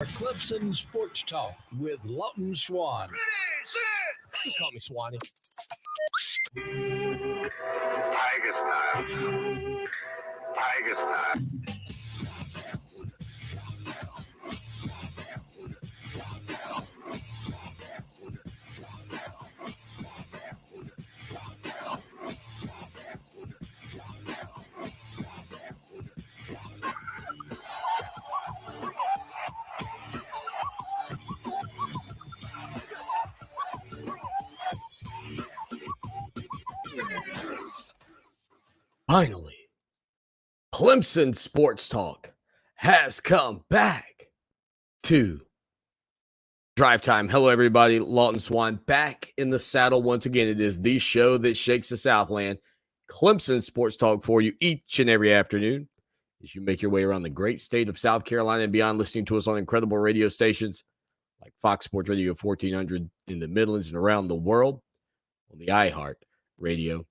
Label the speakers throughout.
Speaker 1: Clemson Sports Talk with Lawton Swan.
Speaker 2: Just call me Swanee.
Speaker 3: Tiger style. Tiger style.
Speaker 2: Finally, Clemson Sports Talk has come back to Drive Time. Hello, everybody. Lawton Swan back in the saddle once again. It is the show that shakes the Southland. Clemson Sports Talk for you each and every afternoon as you make your way around the great state of South Carolina and beyond, listening to us on incredible radio stations like Fox Sports Radio 1400 in the Midlands and around the world on the iHeart Radio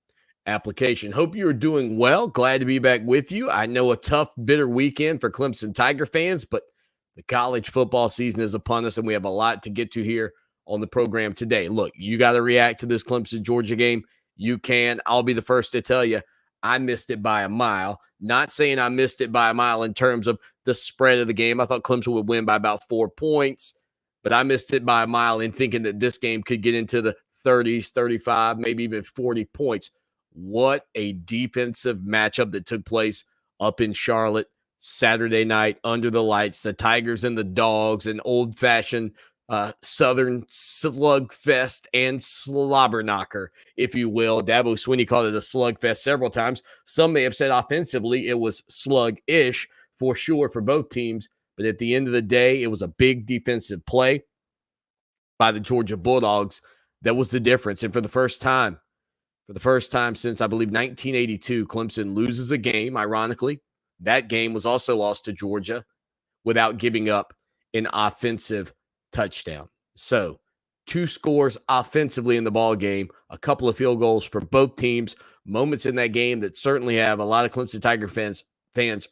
Speaker 2: application. Hope you're doing well. Glad to be back with you. I know a tough, bitter weekend for Clemson Tiger fans, but the college football season is upon us, and we have a lot to get to here on the program today. Look, you got to react to this Clemson-Georgia game. You can. I'll be the first to tell you, I missed it by a mile. Not saying I missed it by a mile in terms of the spread of the game. I thought Clemson would win by about 4 points, but I missed it by a mile in thinking that this game could get into the 30s, 35, maybe even 40 points. What a defensive matchup that took place up in Charlotte Saturday night under the lights. The Tigers and the Dogs, an old-fashioned Southern slugfest and slobber knocker, if you will. Dabo Swinney called it a slugfest several times. Some may have said offensively it was slug-ish for sure for both teams, but at the end of the day, it was a big defensive play by the Georgia Bulldogs. That was the difference. And for the first time since, I believe, 1982, Clemson loses a game. Ironically, that game was also lost to Georgia without giving up an offensive touchdown. So 2 scores offensively in the ball game, a couple of field goals for both teams, moments in that game that certainly have a lot of Clemson Tiger fans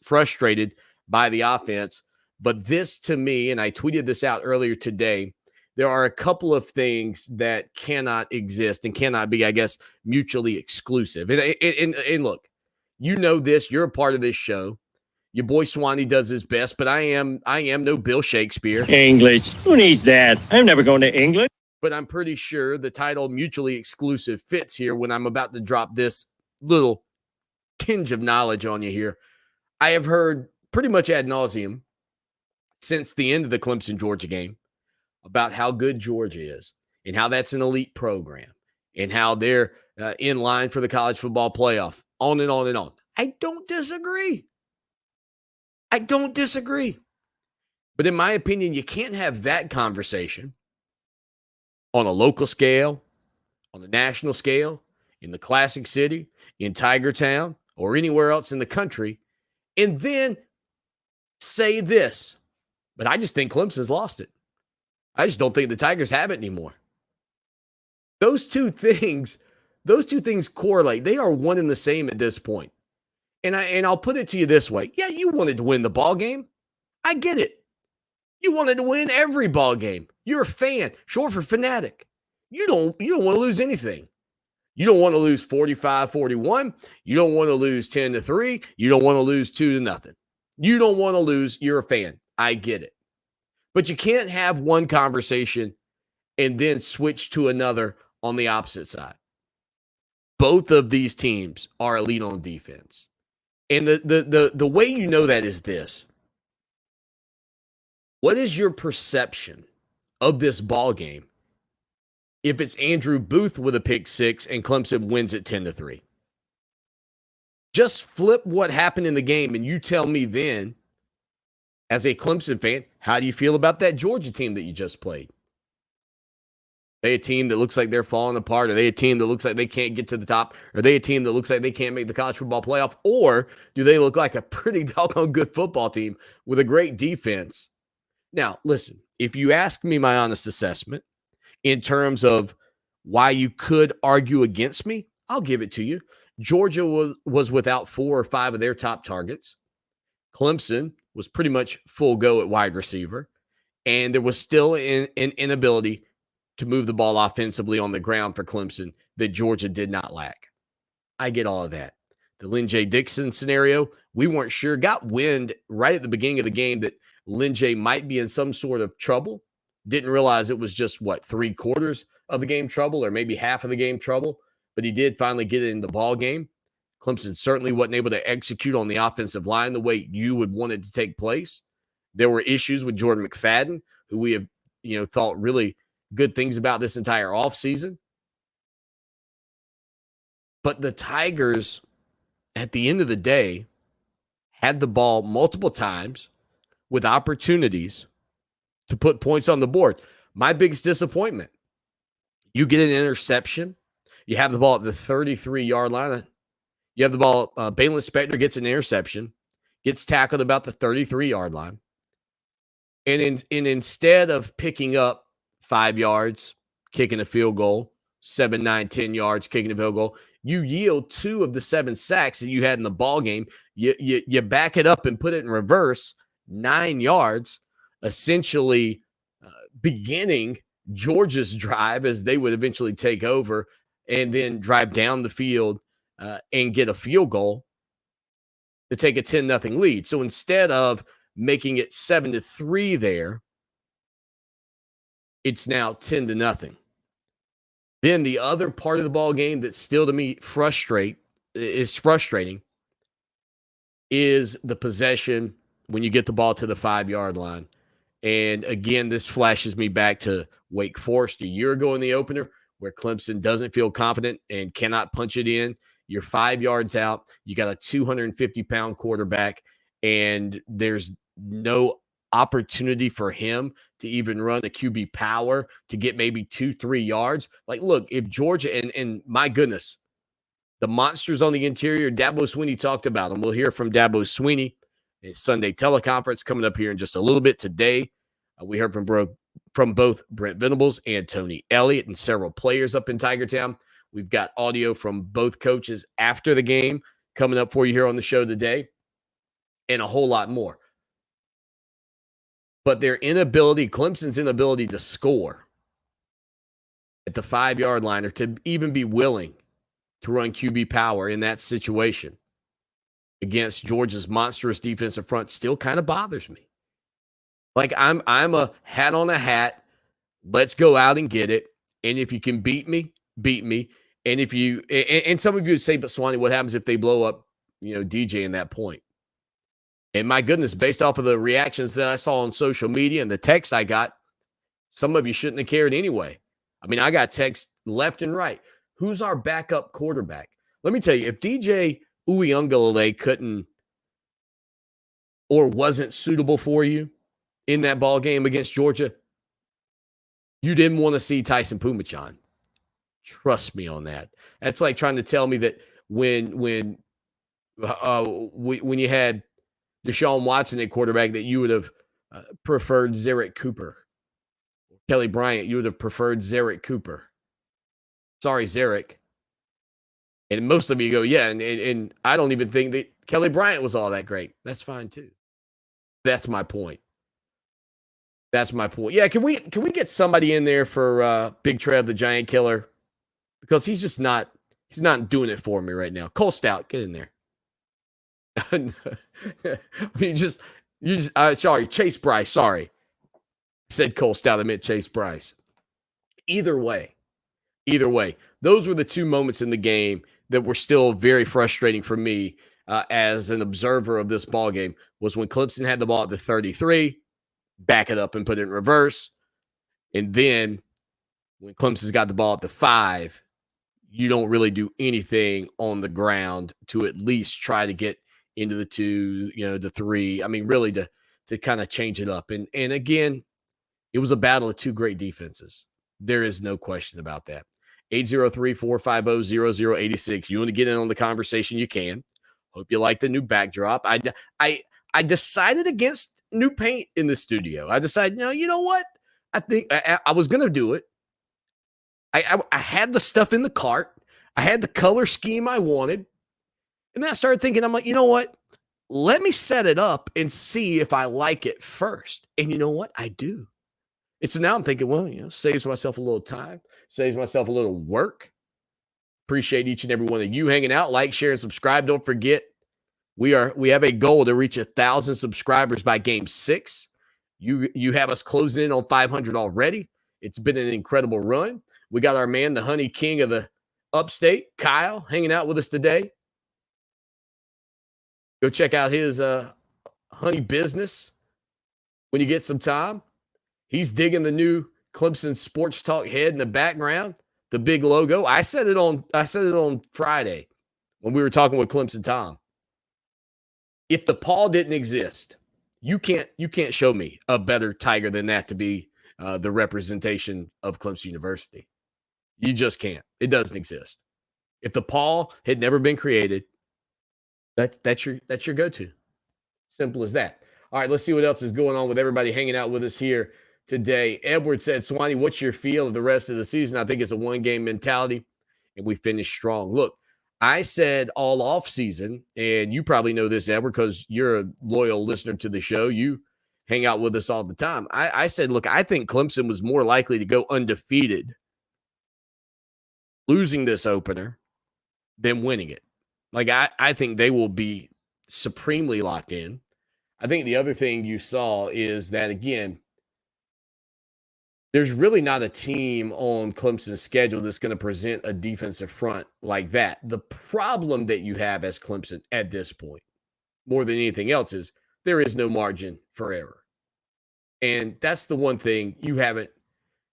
Speaker 2: frustrated by the offense. But this, to me, and I tweeted this out earlier today, there are a couple of things that cannot exist and cannot be, I guess, mutually exclusive. And look, you know this. You're a part of this show. Your boy Swanee does his best, but I am no Bill Shakespeare.
Speaker 4: English. Who needs that? I'm never going to England.
Speaker 2: But I'm pretty sure the title mutually exclusive fits here when I'm about to drop this little tinge of knowledge on you here. I have heard pretty much ad nauseum since the end of the Clemson-Georgia game about how good Georgia is and how that's an elite program and how they're in line for the college football playoff, on and on and on. I don't disagree. But in my opinion, you can't have that conversation on a local scale, on a national scale, in the Classic City, in Tiger Town, or anywhere else in the country, and then say this. But I just think Clemson's lost it. I just don't think the Tigers have it anymore. Those two things correlate. They are one and the same at this point. And I'll put it to you this way. Yeah, you wanted to win the ball game. I get it. You wanted to win every ball game. You're a fan, short for fanatic. You don't want to lose anything. You don't want to lose 45-41. You don't want to lose 10-3. You don't want to lose 2-0. You don't want to lose. You're a fan. I get it. But you can't have one conversation and then switch to another on the opposite side. Both of these teams are elite on defense. And the way you know that is this. What is your perception of this ball game if it's Andrew Booth with a pick six and Clemson wins it 10-3? Just flip what happened in the game and you tell me then, as a Clemson fan, how do you feel about that Georgia team that you just played? Are they a team that looks like they're falling apart? Are they a team that looks like they can't get to the top? Are they a team that looks like they can't make the college football playoff? Or do they look like a pretty doggone good football team with a great defense? Now, listen, if you ask me my honest assessment in terms of why you could argue against me, I'll give it to you. Georgia was without 4 or 5 of their top targets. Clemson was pretty much full go at wide receiver. And there was still an inability to move the ball offensively on the ground for Clemson that Georgia did not lack. I get all of that. The Lynn J. Dixon scenario, we weren't sure. Got wind right at the beginning of the game that Lynn J. might be in some sort of trouble. Didn't realize it was just, 3/4 of the game trouble or maybe half of the game trouble. But he did finally get it in the ball game. Clemson certainly wasn't able to execute on the offensive line the way you would want it to take place. There were issues with Jordan McFadden, who we have, thought really good things about this entire offseason. But the Tigers, at the end of the day, had the ball multiple times with opportunities to put points on the board. My biggest disappointment, you get an interception. You have the ball at the 33-yard line. You have the ball. Balin Spector gets an interception, gets tackled about the 33-yard line. And instead of picking up 5 yards, kicking a field goal, 7, 9, 10 yards, kicking a field goal, you yield 2 of the 7 sacks that you had in the ball game. You back it up and put it in reverse, 9 yards, essentially beginning Georgia's drive as they would eventually take over and then drive down the field and get a field goal to take a 10-0 lead. So instead of making it 7-3 there, it's now 10-0. Then the other part of the ball game that still to me frustrating is the possession when you get the ball to the 5-yard line. And again, this flashes me back to Wake Forest a year ago in the opener, where Clemson doesn't feel confident and cannot punch it in. You're 5 yards out. You got a 250-pound quarterback, and there's no opportunity for him to even run a QB power to get maybe 2-3 yards. Like, look, if Georgia, and my goodness, the monsters on the interior, Dabo Swinney talked about them. We'll hear from Dabo Swinney. His Sunday teleconference coming up here in just a little bit today. We heard from both Brent Venables and Tony Elliott and several players up in Tiger Town. We've got audio from both coaches after the game coming up for you here on the show today, and a whole lot more. But their inability, Clemson's inability to score at the 5-yard line or to even be willing to run QB power in that situation against Georgia's monstrous defensive front still kind of bothers me. Like, I'm a hat on a hat. Let's go out and get it. And if you can beat me, beat me. And if you, and some of you would say, but Swanee, what happens if they blow up, DJ in that point? And my goodness, based off of the reactions that I saw on social media and the text I got, some of you shouldn't have cared anyway. I mean, I got texts left and right. Who's our backup quarterback? Let me tell you, if DJ Uiagalelei couldn't or wasn't suitable for you in that ball game against Georgia, you didn't want to see Tyson Pumachan. Trust me on that. That's like trying to tell me that when you had Deshaun Watson at quarterback that you would have preferred Zarek Cooper. Kelly Bryant, you would have preferred Zarek Cooper. Sorry, Zarek. And most of you go, yeah, and I don't even think that Kelly Bryant was all that great. That's fine too. That's my point. That's my point. Yeah, can we get somebody in there for Big Trev, the Giant Killer? Because he's not doing it for me right now. Cole Stout, get in there. I mean, sorry, Chase Bryce, sorry. I said Cole Stout, I meant Chase Bryce. Either way, those were the two moments in the game that were still very frustrating for me as an observer of this ball game, was when Clemson had the ball at the 33, back it up and put it in reverse. And then when Clemson's got the ball at the 5, you don't really do anything on the ground to at least try to get into the 2, the 3. I mean, really to kind of change it up. And again, it was a battle of two great defenses. There is no question about that. 803-450-0086. You want to get in on the conversation, you can. Hope you like the new backdrop. I decided against new paint in the studio. I decided, no, you know what? I think I was going to do it. I had the stuff in the cart. I had the color scheme I wanted. And then I started thinking, I'm like, you know what? Let me set it up and see if I like it first. And you know what? I do. And so now I'm thinking, well, saves myself a little time, saves myself a little work. Appreciate each and every one of you hanging out. Like, share, and subscribe. Don't forget, we have a goal to reach 1,000 subscribers by Game 6. You have us closing in on 500 already. It's been an incredible run. We got our man, the Honey King of the Upstate, Kyle, hanging out with us today. Go check out his honey business when you get some time. He's digging the new Clemson Sports Talk head in the background, the big logo. I said it on Friday when we were talking with Clemson Tom. If the paw didn't exist, you can't show me a better tiger than that to be the representation of Clemson University. You just can't. It doesn't exist. If the paw had never been created, that's your go-to. Simple as that. All right, let's see what else is going on with everybody hanging out with us here today. Edward said, Swanee, what's your feel of the rest of the season? I think it's a one-game mentality, and we finished strong. Look, I said all off season, and you probably know this, Edward, because you're a loyal listener to the show. You hang out with us all the time. I said, look, I think Clemson was more likely to go undefeated losing this opener than winning it. Like, I think they will be supremely locked in. I think the other thing you saw is that, again, there's really not a team on Clemson's schedule that's going to present a defensive front like that. The problem that you have as Clemson at this point, more than anything else, is there is no margin for error. And that's the one thing you haven't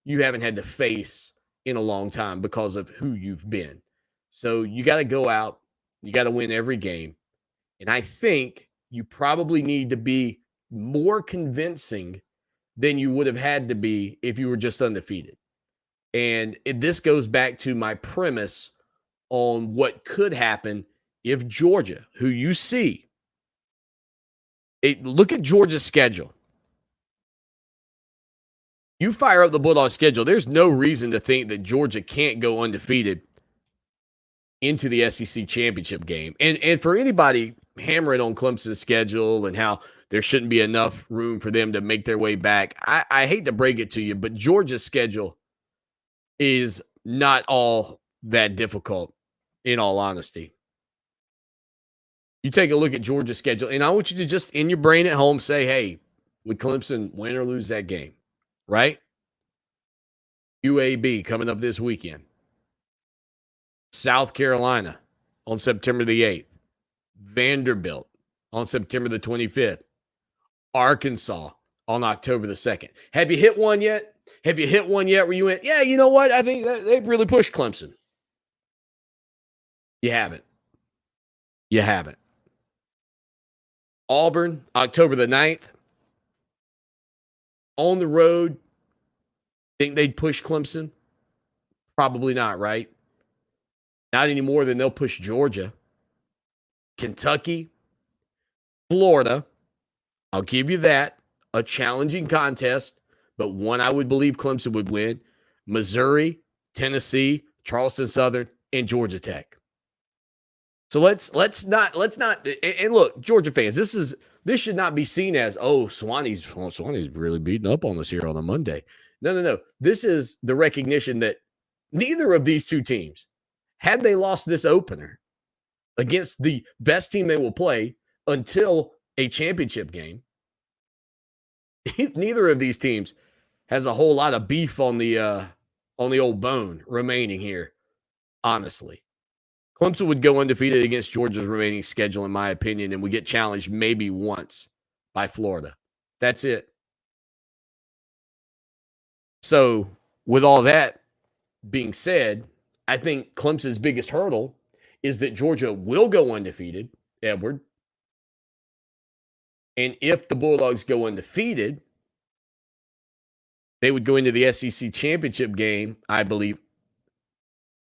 Speaker 2: had to face in a long time because of who you've been. So you got to go out, you got to win every game. And I think you probably need to be more convincing than you would have had to be if you were just undefeated. And this goes back to my premise on what could happen if Georgia, who you see, look at Georgia's schedule. You fire up the Bulldogs schedule, there's no reason to think that Georgia can't go undefeated into the SEC championship game. And for anybody hammering on Clemson's schedule and how there shouldn't be enough room for them to make their way back, I hate to break it to you, but Georgia's schedule is not all that difficult, in all honesty. You take a look at Georgia's schedule, and I want you to just, in your brain at home, say, hey, would Clemson win or lose that game? Right? UAB coming up this weekend. South Carolina on September the 8th. Vanderbilt on September the 25th. Arkansas on October the 2nd. Have you hit one yet? Have you hit one yet where you went, yeah, you know what? I think they've really pushed Clemson. You haven't. You haven't. Auburn, October the 9th. On the road, think they'd push Clemson? Probably not, right? Not any more than they'll push Georgia. Kentucky, Florida, I'll give you that. A challenging contest, but one I would believe Clemson would win. Missouri, Tennessee, Charleston Southern, and Georgia Tech. So let's not and look, Georgia fans, this should not be seen as, oh, Swanee's really beating up on us here on a Monday. No. This is the recognition that neither of these two teams, had they lost this opener against the best team they will play until a championship game, neither of these teams has a whole lot of beef on the old bone remaining here, honestly. Clemson would go undefeated against Georgia's remaining schedule, in my opinion, and would get challenged maybe once by Florida. That's it. So, with all that being said, I think Clemson's biggest hurdle is that Georgia will go undefeated, Edward. And if the Bulldogs go undefeated, they would go into the SEC championship game, I believe,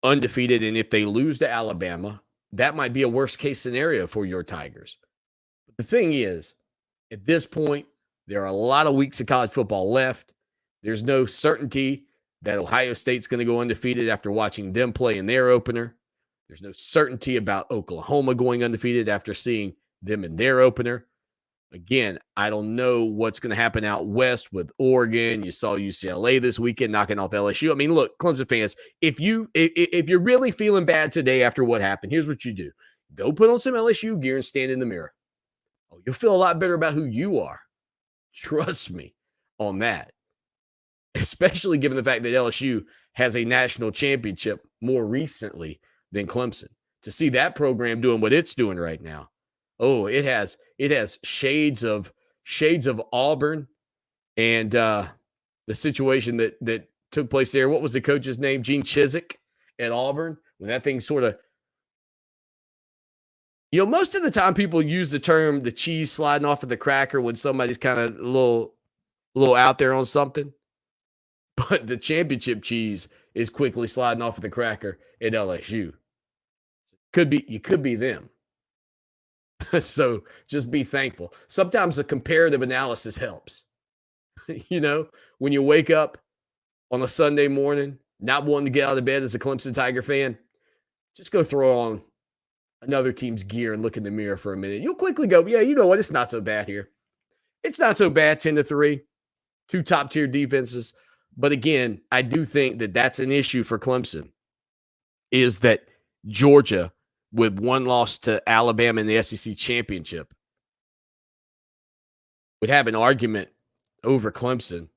Speaker 2: undefeated. And if they lose to Alabama, that might be a worst-case scenario for your Tigers. But the thing is, at this point, there are a lot of weeks of college football left. There's no certainty that Ohio State's going to go undefeated after watching them play in their opener. There's no certainty about Oklahoma going undefeated after seeing them in their opener. Again, I don't know what's going to happen out west with Oregon. You saw UCLA this weekend knocking off LSU. I mean, look, Clemson fans, if you're really feeling bad today after what happened, here's what you do. Go put on some LSU gear and stand in the mirror. Oh, you'll feel a lot better about who you are. Trust me on that, especially given the fact that LSU has a national championship more recently than Clemson. To see that program doing what it's doing right now, oh, it has shades of Auburn and the situation that took place there. What was the coach's name? Gene Chizik at Auburn. When that thing sort of, most of the time people use the term the cheese sliding off of the cracker when somebody's kind of a little out there on something. But the championship cheese is quickly sliding off of the cracker at LSU. You could be them. So just be thankful. Sometimes a comparative analysis helps. When you wake up on a Sunday morning, not wanting to get out of bed as a Clemson Tiger fan, just go throw on another team's gear and look in the mirror for a minute. You'll quickly go, yeah, you know what? It's not so bad here. It's not so bad, 10-3, 2 top-tier defenses. But again, I do think that that's an issue for Clemson, is that Georgia, with one loss to Alabama in the SEC championship, would have an argument over Clemson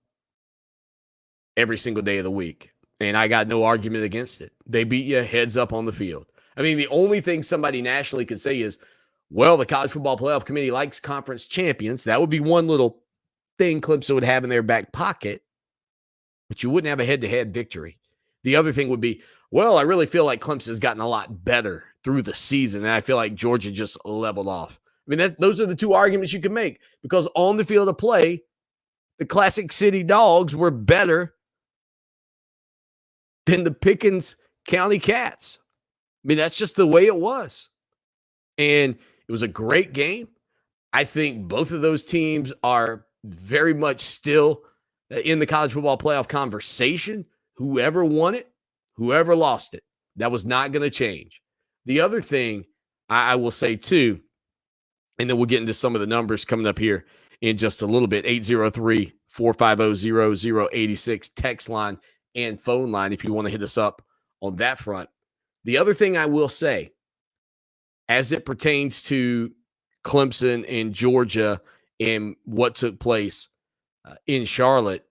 Speaker 2: every single day of the week. And I got no argument against it. They beat you heads up on the field. I mean, the only thing somebody nationally could say is, well, the College Football Playoff Committee likes conference champions. That would be one little thing Clemson would have in their back pocket, but you wouldn't have a head-to-head victory. The other thing would be, well, I really feel like Clemson's gotten a lot better through the season, and I feel like Georgia just leveled off. I mean, those are the two arguments you can make, because on the field of play, the Classic City Dogs were better than the Pickens County Cats. I mean, that's just the way it was. And it was a great game. I think both of those teams are very much still in the college football playoff conversation. Whoever won it, whoever lost it, that was not going to change. The other thing I will say too, and then we'll get into some of the numbers coming up here in just a little bit, 803-450-0086 text line and phone line if you want to hit us up on that front. The other thing I will say, as it pertains to Clemson and Georgia and what took place in Charlotte,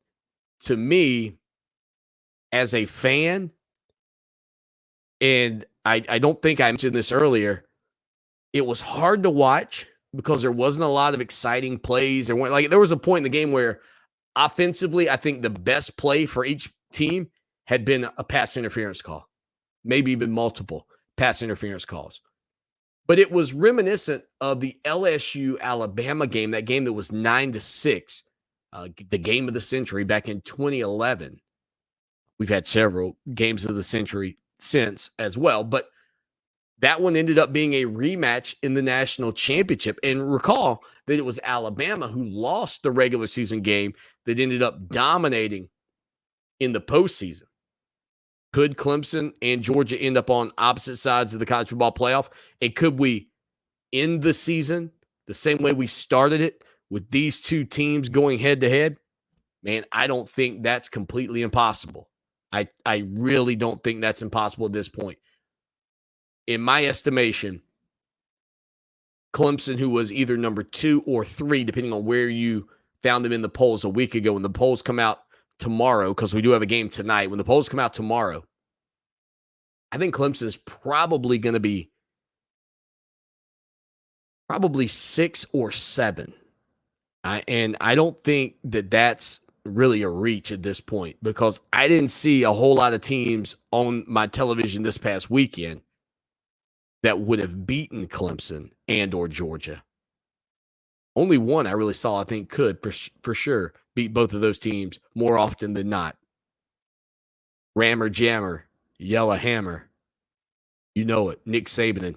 Speaker 2: to me, as a fan, and I don't think I mentioned this earlier, it was hard to watch because there wasn't a lot of exciting plays. There was a point in the game where offensively, I think the best play for each team had been a pass interference call, maybe even multiple pass interference calls. But it was reminiscent of the LSU-Alabama game, that game that was 9-6, the game of the century back in 2011. We've had several games of the century since as well, but that one ended up being a rematch in the national championship. And recall that it was Alabama who lost the regular season game that ended up dominating in the postseason. Could Clemson and Georgia end up on opposite sides of the college football playoff? And could we end the season the same way we started it, with these two teams going head-to-head? Man, I don't think that's completely impossible. I really don't think that's impossible at this point. In my estimation, Clemson, who was either number 2 or 3, depending on where you found them in the polls a week ago, when the polls come out tomorrow, because we do have a game tonight. When the polls come out tomorrow, I think Clemson is probably going to be 6 or 7. And I don't think that that's really a reach at this point, because I didn't see a whole lot of teams on my television this past weekend that would have beaten Clemson and or Georgia. Only one I really saw, I think, could for sure beat both of those teams more often than not. Rammer Jammer, Yellow Hammer. You know it. Nick Saban in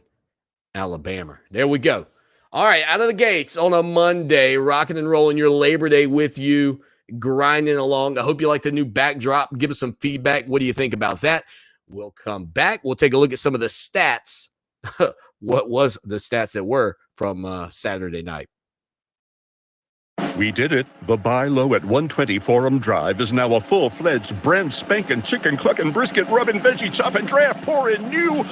Speaker 2: Alabama. There we go. All right, out of the gates on a Monday, rocking and rolling your Labor Day with you, grinding along. I hope you like the new backdrop. Give us some feedback. What do you think about that? We'll come back. We'll take a look at some of the stats. What was the stats that were from Saturday night?
Speaker 5: We did it. The Buy Low at 120 Forum Drive is now a full-fledged brand spanking chicken clucking brisket rubbing veggie chopping draft pouring new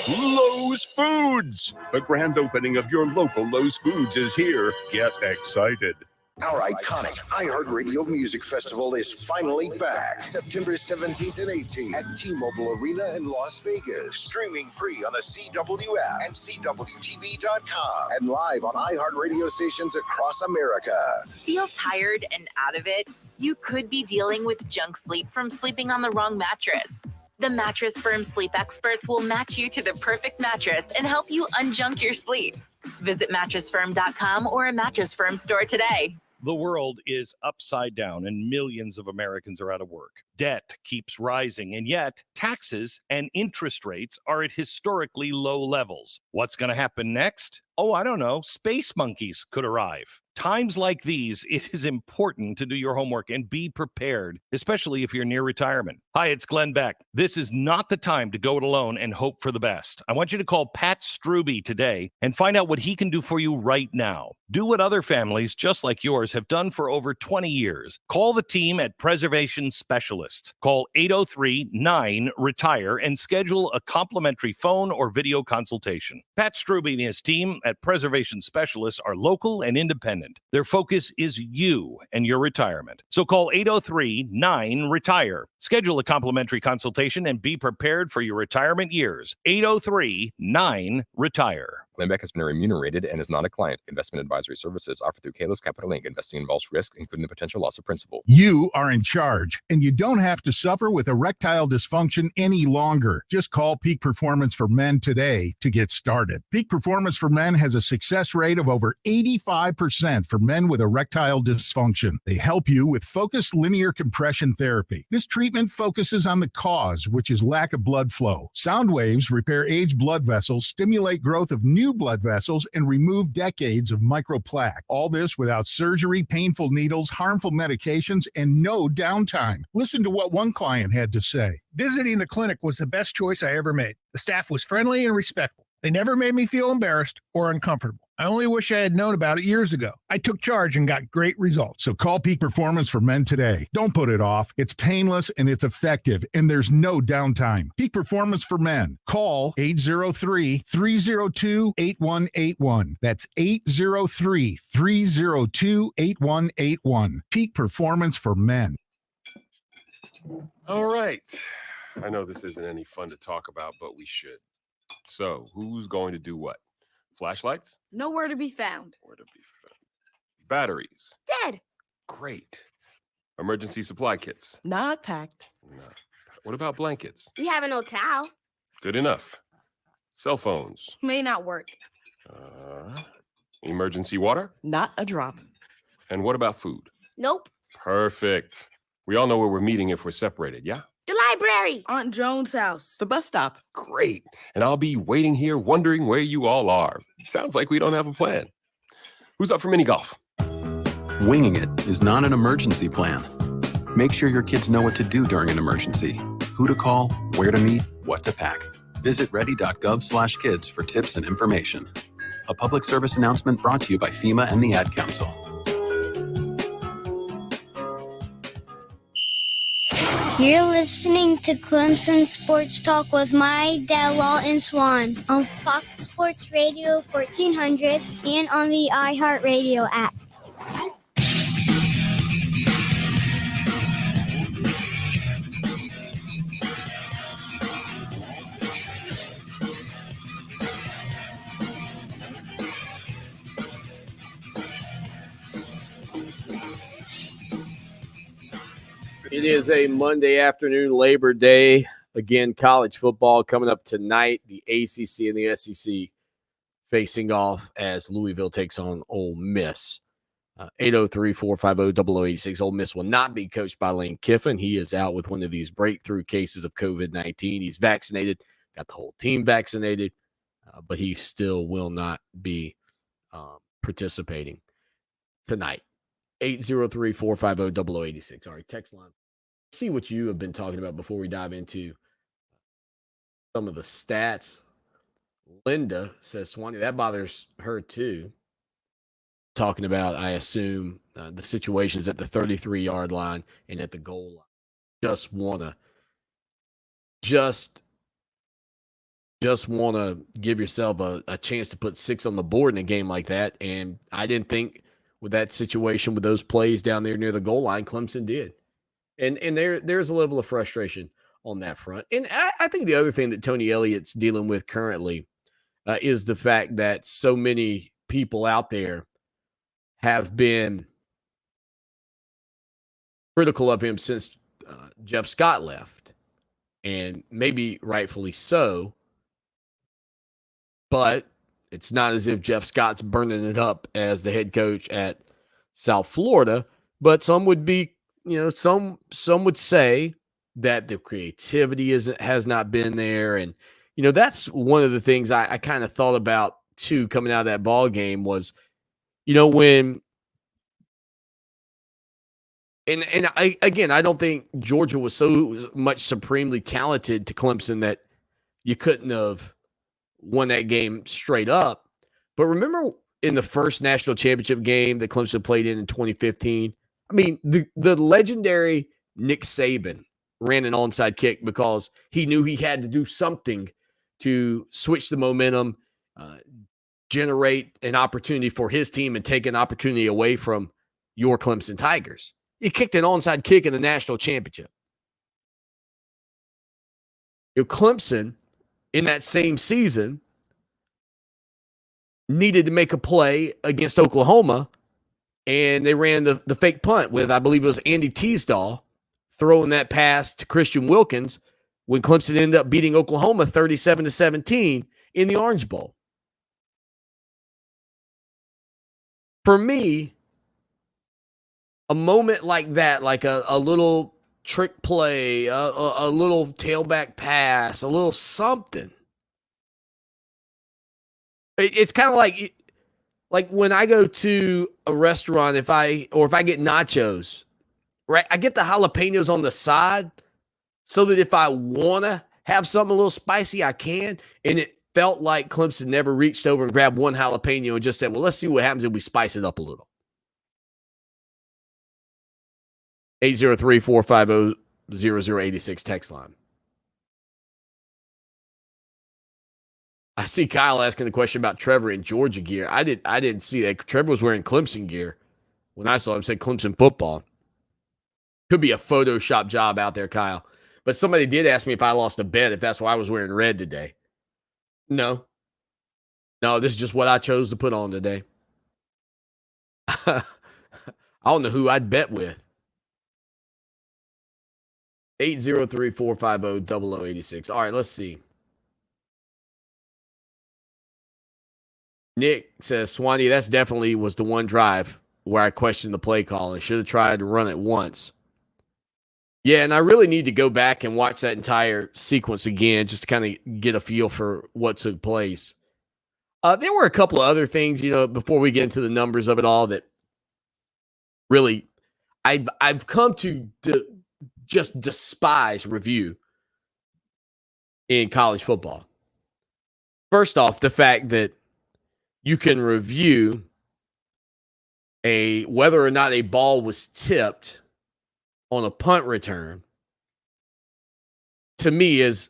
Speaker 5: Lowe's Foods. The grand opening of your local Lowe's Foods is here. Get excited.
Speaker 6: Our iconic iHeartRadio Music Festival is finally back, September 17th and 18th at T-Mobile Arena in Las Vegas. Streaming free on the CW app and CWTV.com and live on iHeartRadio stations across America.
Speaker 7: Feel tired and out of it? You could be dealing with junk sleep from sleeping on the wrong mattress. The Mattress Firm sleep experts will match you to the perfect mattress and help you unjunk your sleep. Visit mattressfirm.com or a Mattress Firm store today.
Speaker 8: The world is upside down and millions of Americans are out of work. Debt keeps rising, and yet taxes and interest rates are at historically low levels. What's going to happen next? Oh, I don't know. Space monkeys could arrive. Times like these, it is important to do your homework and be prepared, especially if you're near retirement. Hi, it's Glenn Beck. This is not the time to go it alone and hope for the best. I want you to call Pat Struby today and find out what he can do for you right now. Do what other families just like yours have done for over 20 years. Call the team at Preservation Specialists. Call 803-9-RETIRE and schedule a complimentary phone or video consultation. Pat Struby and his team at Preservation Specialists are local and independent. Their focus is you and your retirement. So call 803-9-RETIRE. Schedule a complimentary consultation and be prepared for your retirement years. 803-9-RETIRE.
Speaker 9: Glenn Beck has been remunerated and is not a client. Investment advisory services offered through Kalos Capital Inc. Investing involves risk, including the potential loss of principal.
Speaker 10: You are in charge, and you don't have to suffer with erectile dysfunction any longer. Just call Peak Performance for Men today to get started. Peak Performance for Men has a success rate of over 85% for men with erectile dysfunction. They help you with focused linear compression therapy. This treatment focuses on the cause, which is lack of blood flow. Sound waves repair aged blood vessels, stimulate growth of new blood vessels, and remove decades of microplaque. All this without surgery, painful needles, harmful medications, and no downtime. Listen to what one client had to say.
Speaker 11: Visiting the clinic was the best choice I ever made. The staff was friendly and respectful. They never made me feel embarrassed or uncomfortable. I only wish I had known about it years ago. I took charge and got great results.
Speaker 10: So call Peak Performance for Men today. Don't put it off. It's painless and it's effective, and there's no downtime. Peak Performance for Men. Call 803-302-8181. That's 803-302-8181. Peak Performance for Men.
Speaker 12: All right. I know this isn't any fun to talk about, but we should. So, who's going to do what? Flashlights?
Speaker 13: Nowhere to be found.
Speaker 12: Where to be found? Batteries?
Speaker 13: Dead.
Speaker 12: Great. Emergency supply kits?
Speaker 13: Not packed.
Speaker 12: No. What about blankets?
Speaker 13: We have an old towel.
Speaker 12: Good enough. Cell phones?
Speaker 13: May not work.
Speaker 12: Emergency water?
Speaker 13: Not a drop.
Speaker 12: And what about food?
Speaker 13: Nope.
Speaker 12: Perfect. We all know where we're meeting if we're separated, yeah?
Speaker 13: The library. Aunt Joan's house. The bus stop.
Speaker 12: Great. And I'll be waiting here wondering where you all are. Sounds like we don't have a plan. Who's up for mini golf?
Speaker 14: Winging it is not an emergency plan. Make sure your kids know what to do during an emergency. Who to call, where to meet, what to pack. Visit ready.gov/kids for tips and information. A public service announcement brought to you by FEMA and the Ad Council.
Speaker 15: You're listening to Clemson Sports Talk with my dad, Lawton Swan, on Fox Sports Radio 1400 and on the iHeartRadio app.
Speaker 2: It is a Monday afternoon, Labor Day. Again, college football coming up tonight. The ACC and the SEC facing off as Louisville takes on Ole Miss. 803-450-0086. Ole Miss will not be coached by Lane Kiffin. He is out with one of these breakthrough cases of COVID-19. He's vaccinated, got the whole team vaccinated, but he still will not be participating tonight. 803-450-0086. All right, text line. See what you have been talking about before we dive into some of the stats. Linda says, Swanee, that bothers her too. talking about, I assume, the situations at the 33-yard line and at the goal line. Just want to give yourself a chance to put 6 on the board in a game like that. And I didn't think with that situation, with those plays down there near the goal line, Clemson did. And there's a level of frustration on that front. And I think the other thing that Tony Elliott's dealing with currently is the fact that so many people out there have been critical of him since Jeff Scott left, and maybe rightfully so. But it's not as if Jeff Scott's burning it up as the head coach at South Florida. But some would be, some would say that the creativity has not been there. And, that's one of the things I kind of thought about too coming out of that ball game was, when I don't think Georgia was so much supremely talented to Clemson that you couldn't have won that game straight up. But remember in the first national championship game that Clemson played in 2015, I mean, the legendary Nick Saban ran an onside kick because he knew he had to do something to switch the momentum, generate an opportunity for his team and take an opportunity away from your Clemson Tigers. He kicked an onside kick in the national championship. Clemson, in that same season, needed to make a play against Oklahoma, and they ran the fake punt with, I believe it was Andy Teasdall, throwing that pass to Christian Wilkins when Clemson ended up beating Oklahoma 37-17 in the Orange Bowl. For me, a moment like that, like a little trick play, a little tailback pass, a little something. It's kind of like when I go to a restaurant, if I get nachos, right? I get the jalapenos on the side so that if I want to have something a little spicy, I can. And it felt like Clemson never reached over and grabbed one jalapeno and just said, well, let's see what happens if we spice it up a little. 803-450-0086 text line. I see Kyle asking the question about Trevor in Georgia gear. I didn't see that. Trevor was wearing Clemson gear when I saw him say Clemson football. Could be a Photoshop job out there, Kyle. But somebody did ask me if I lost a bet, if that's why I was wearing red today. No, this is just what I chose to put on today. I don't know who I'd bet with. 803-450-0086. All right, let's see. Nick says, Swanee, that's definitely was the one drive where I questioned the play call and should have tried to run it once. Yeah, and I really need to go back and watch that entire sequence again just to kind of get a feel for what took place. There were a couple of other things, before we get into the numbers of it all that really I've come to just despise review in college football. First off, the fact that you can review whether or not a ball was tipped on a punt return, to me is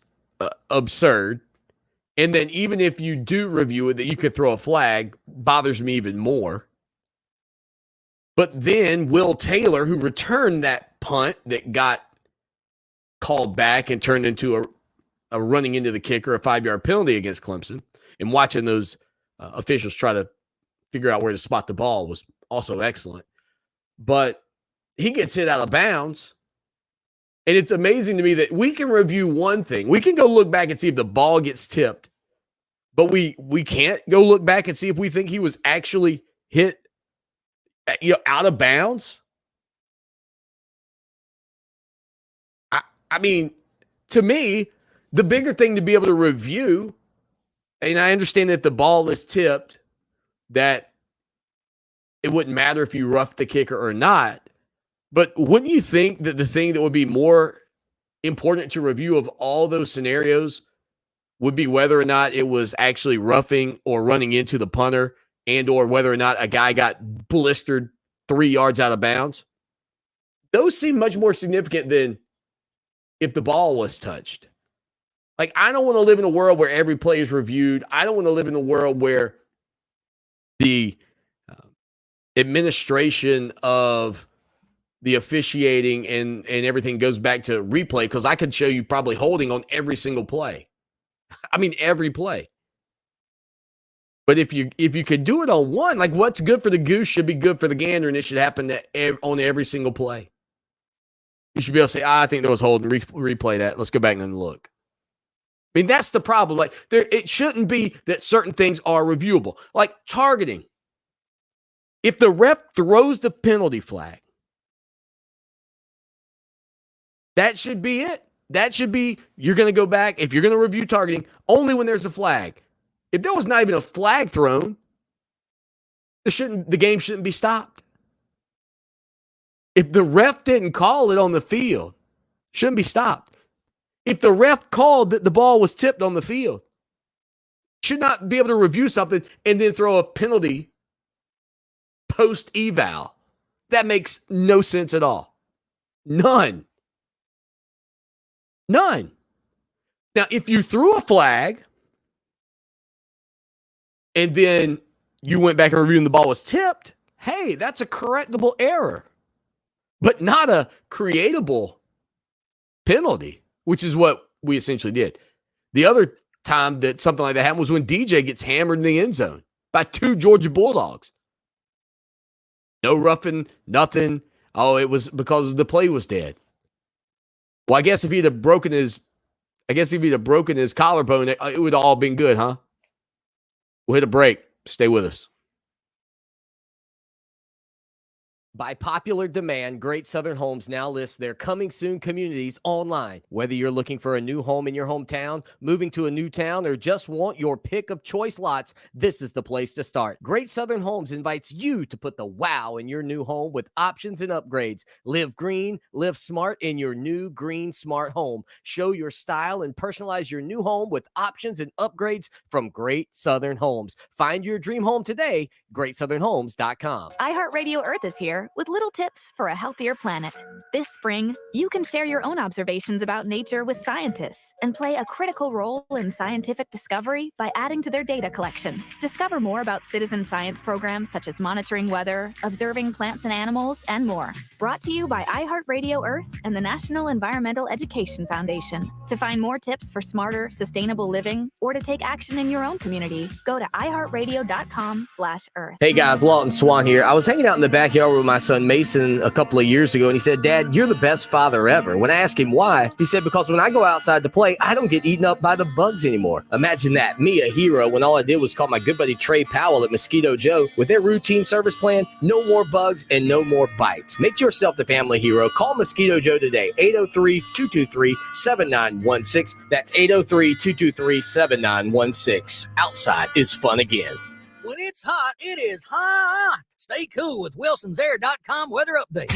Speaker 2: absurd. And then even if you do review it, that you could throw a flag, bothers me even more. But then Will Taylor, who returned that punt that got called back and turned into a running into the kicker, a 5-yard penalty against Clemson, and watching those officials try to figure out where to spot the ball was also excellent. But he gets hit out of bounds. And it's amazing to me that we can review one thing. We can go look back and see if the ball gets tipped, but we can't go look back and see if we think he was actually hit out of bounds. I mean, to me, the bigger thing to be able to review, and I understand that the ball is tipped, that it wouldn't matter if you roughed the kicker or not. But wouldn't you think that the thing that would be more important to review of all those scenarios would be whether or not it was actually roughing or running into the punter and or whether or not a guy got blistered 3 yards out of bounds, those seem much more significant than if the ball was touched. Like, I don't want to live in a world where every play is reviewed. I don't want to live in a world where the administration of the officiating and everything goes back to replay, because I could show you probably holding on every single play. I mean, every play. But if you could do it on one, like what's good for the goose should be good for the gander, and it should happen on every single play. You should be able to say, I think there was holding, replay that. Let's go back and look. I mean, that's the problem. Like, it shouldn't be that certain things are reviewable. Like targeting. If the ref throws the penalty flag, that should be it. That should be, you're going to go back, if you're going to review targeting, only when there's a flag. If there was not even a flag thrown, the game shouldn't be stopped. If the ref didn't call it on the field, it shouldn't be stopped. If the ref called that the ball was tipped on the field, should not be able to review something and then throw a penalty post-eval. That makes no sense at all. None. Now, if you threw a flag and then you went back and reviewed and the ball was tipped, hey, that's a correctable error, but not a creatable penalty, which is what we essentially did. The other time that something like that happened was when DJ gets hammered in the end zone by 2 Georgia Bulldogs. No roughing, nothing. Oh, it was because the play was dead. Well, I guess if he'd have broken his collarbone, it would have all been good, huh? We'll hit a break. Stay with us. By popular demand, Great Southern Homes now lists their coming soon communities online. Whether you're looking for a new home in your hometown, moving to a new town, or just want your pick of choice lots, this is the place to start. Great Southern Homes invites you to put the wow in your new home with options and upgrades. Live green, live smart in your new green smart home. Show your style and personalize your new home with options and upgrades from Great Southern Homes. Find your dream home today, GreatSouthernHomes.com.
Speaker 16: iHeartRadio Earth is here with little tips for a healthier planet. This spring, you can share your own observations about nature with scientists and play a critical role in scientific discovery by adding to their data collection. Discover more about citizen science programs such as monitoring weather, observing plants and animals, and more. Brought to you by iHeartRadio Earth and the National Environmental Education Foundation. To find more tips for smarter, sustainable living or to take action in your own community, go to iHeartRadio.com/Earth.
Speaker 2: Hey guys, Lawton Swan here. I was hanging out in the backyard with my son Mason a couple of years ago, and he said, Dad, you're the best father ever. When I asked him why, he said, because when I go outside to play, I don't get eaten up by the bugs anymore. Imagine that, me a hero, when all I did was call my good buddy Trey Powell at Mosquito Joe. With their routine service plan, no more bugs and no more bites. Make yourself the family hero. Call Mosquito Joe today, 803-223-7916. That's 803-223-7916. Outside is fun again.
Speaker 17: When it's hot, it is hot. Stay cool with Wilson'sAir.com weather update.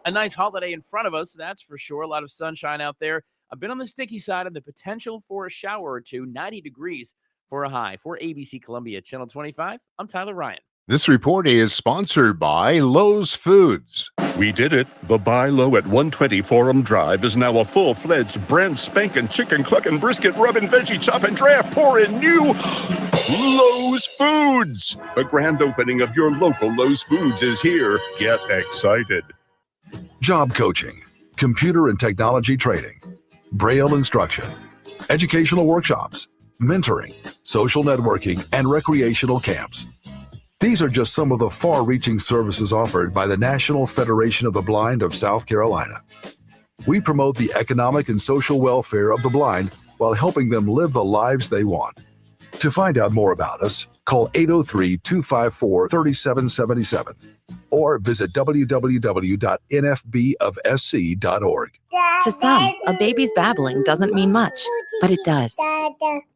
Speaker 18: A nice holiday in front of us, that's for sure. A lot of sunshine out there. I've been on the sticky side of the potential for a shower or two. 90 degrees for a high. For ABC Columbia Channel 25, I'm Tyler Ryan.
Speaker 5: This report is sponsored by Lowe's Foods. We did it. The Buy Low at 120 Forum Drive is now a full-fledged brand spanking chicken clucking brisket rubbing veggie chopping draft pouring new Lowe's Foods. The grand opening of your local Lowe's Foods is here. Get excited.
Speaker 19: Job coaching, computer and technology training, Braille instruction, educational workshops, mentoring, social networking, and recreational camps. These are just some of the far-reaching services offered by the National Federation of the Blind of South Carolina. We promote the economic and social welfare of the blind while helping them live the lives they want. To find out more about us, call 803-254-3777 or visit www.nfbofsc.org.
Speaker 20: To some, a baby's babbling doesn't mean much, but it does,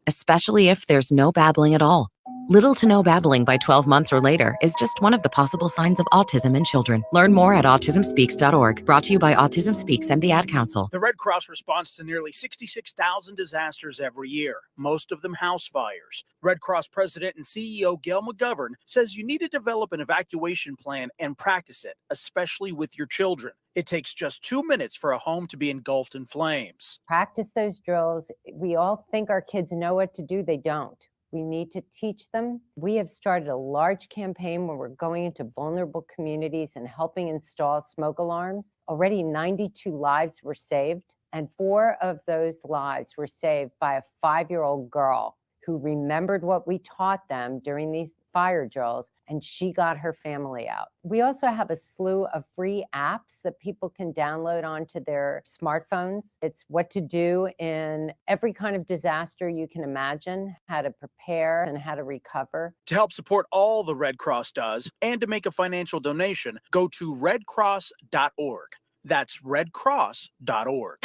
Speaker 20: especially if there's no babbling at all. Little to no babbling by 12 months or later is just one of the possible signs of autism in children. Learn more at autismspeaks.org. Brought to you by Autism Speaks and the Ad Council.
Speaker 21: The Red Cross responds to nearly 66,000 disasters every year, most of them house fires. Red Cross President and CEO Gail McGovern says you need to develop an evacuation plan and practice it, especially with your children. It takes just 2 minutes for a home to be engulfed in flames.
Speaker 22: Practice those drills. We all think our kids know what to do. They don't. We need to teach them. We have started a large campaign where we're going into vulnerable communities and helping install smoke alarms. Already 92 lives were saved, and 4 of those lives were saved by a 5-year-old girl who remembered what we taught them during these fire drills, and she got her family out. We also have a slew of free apps that people can download onto their smartphones. It's what to do in every kind of disaster you can imagine, how to prepare and how to recover.
Speaker 21: To help support all the Red Cross does and to make a financial donation, go to redcross.org. That's redcross.org.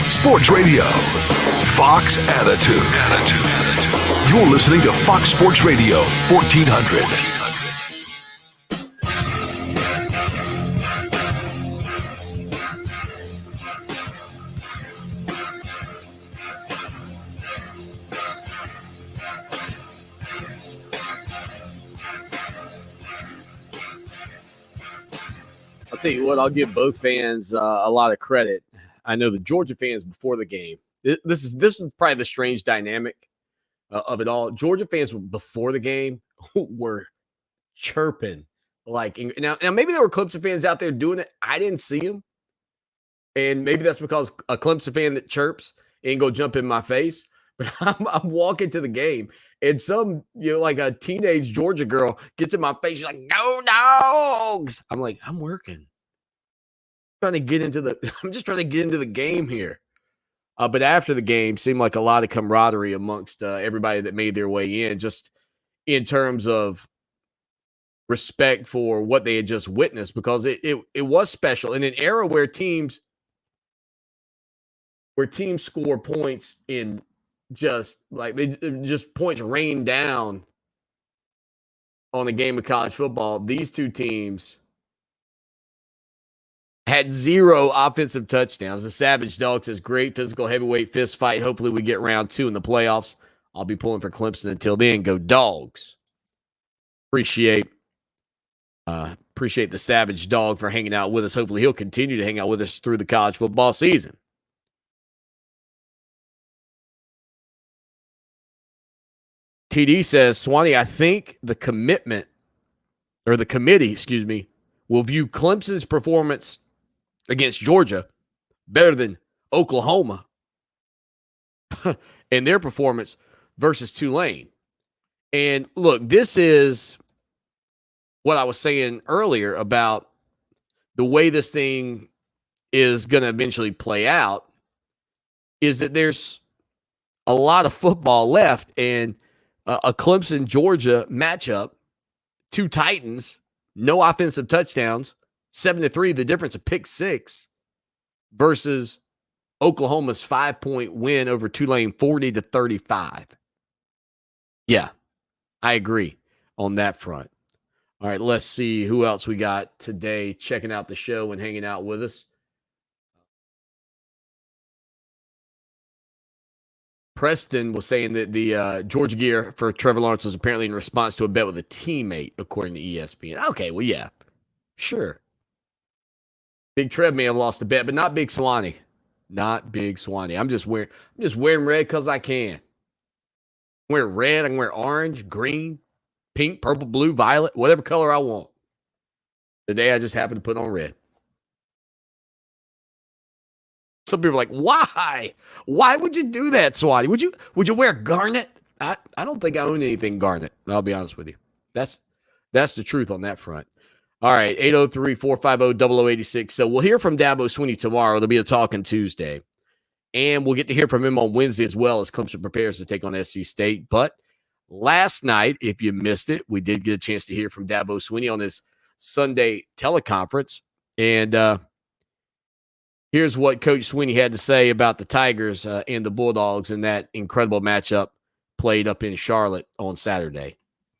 Speaker 19: Sports Radio, Fox Attitude. You're listening to Fox Sports Radio 1400.
Speaker 2: I'll tell you what, I'll give both fans a lot of credit. I know the Georgia fans before the game. This is probably the strange dynamic of it all. Georgia fans before the game were chirping. Like now maybe there were Clemson fans out there doing it. I didn't see them. And maybe that's because a Clemson fan that chirps ain't go jump in my face. But I'm walking to the game, and some, like a teenage Georgia girl gets in my face. She's like, "Go Dogs!" I'm like, I'm working. I'm just trying to get into the game here. But after the game, seemed like a lot of camaraderie amongst everybody that made their way in, just in terms of respect for what they had just witnessed, because it was special in an era where teams score points in just like points rain down on a game of college football. These two teams had 0 offensive touchdowns. The Savage Dog says, great physical heavyweight fist fight. Hopefully we get round 2 in the playoffs. I'll be pulling for Clemson. Until then, go Dogs. Appreciate the Savage Dog for hanging out with us. Hopefully he'll continue to hang out with us through the college football season. TD says, Swanee, I think the committee, will view Clemson's performance against Georgia better than Oklahoma and their performance versus Tulane. And look, this is what I was saying earlier about the way this thing is going to eventually play out, is that there's a lot of football left, and a Clemson-Georgia matchup, 2 Titans, no offensive touchdowns, 7-3, the difference of pick 6 versus Oklahoma's 5-point win over Tulane, 40-35. Yeah, I agree on that front. All right, let's see who else we got today checking out the show and hanging out with us. Preston was saying that the Georgia gear for Trevor Lawrence was apparently in response to a bet with a teammate, according to ESPN. Okay, well, yeah, sure. Big Trev may have lost a bet, but not Big Swanee. Not Big Swanee. I'm just wearing red because I can. I wear red. I can wear orange, green, pink, purple, blue, violet, whatever color I want. Today I just happen to put on red. Some people are like, why? Why would you do that, Swanee? Would you wear garnet? I don't think I own anything garnet. I'll be honest with you. That's the truth on that front. All right, 803-450-0086. So we'll hear from Dabo Swinney tomorrow. It'll be a Talking Tuesday. And we'll get to hear from him on Wednesday as well as Clemson prepares to take on SC State. But last night, if you missed it, we did get a chance to hear from Dabo Swinney on his Sunday teleconference. And here's what Coach Swinney had to say about the Tigers and the Bulldogs in that incredible matchup played up in Charlotte on Saturday.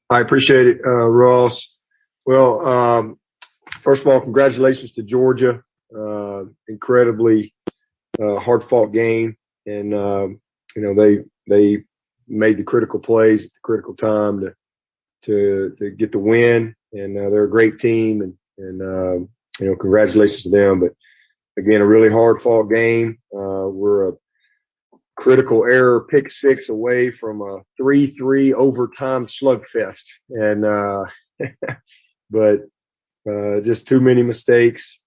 Speaker 1: I appreciate it, Ross. Well, first of all, congratulations to Georgia. Incredibly hard-fought game, and they made the critical plays at the critical time to get the win, and they're a great team, and congratulations to them. But again, a really hard-fought game. We're a critical error pick six away from a 3-3 overtime slugfest, and but just too many mistakes.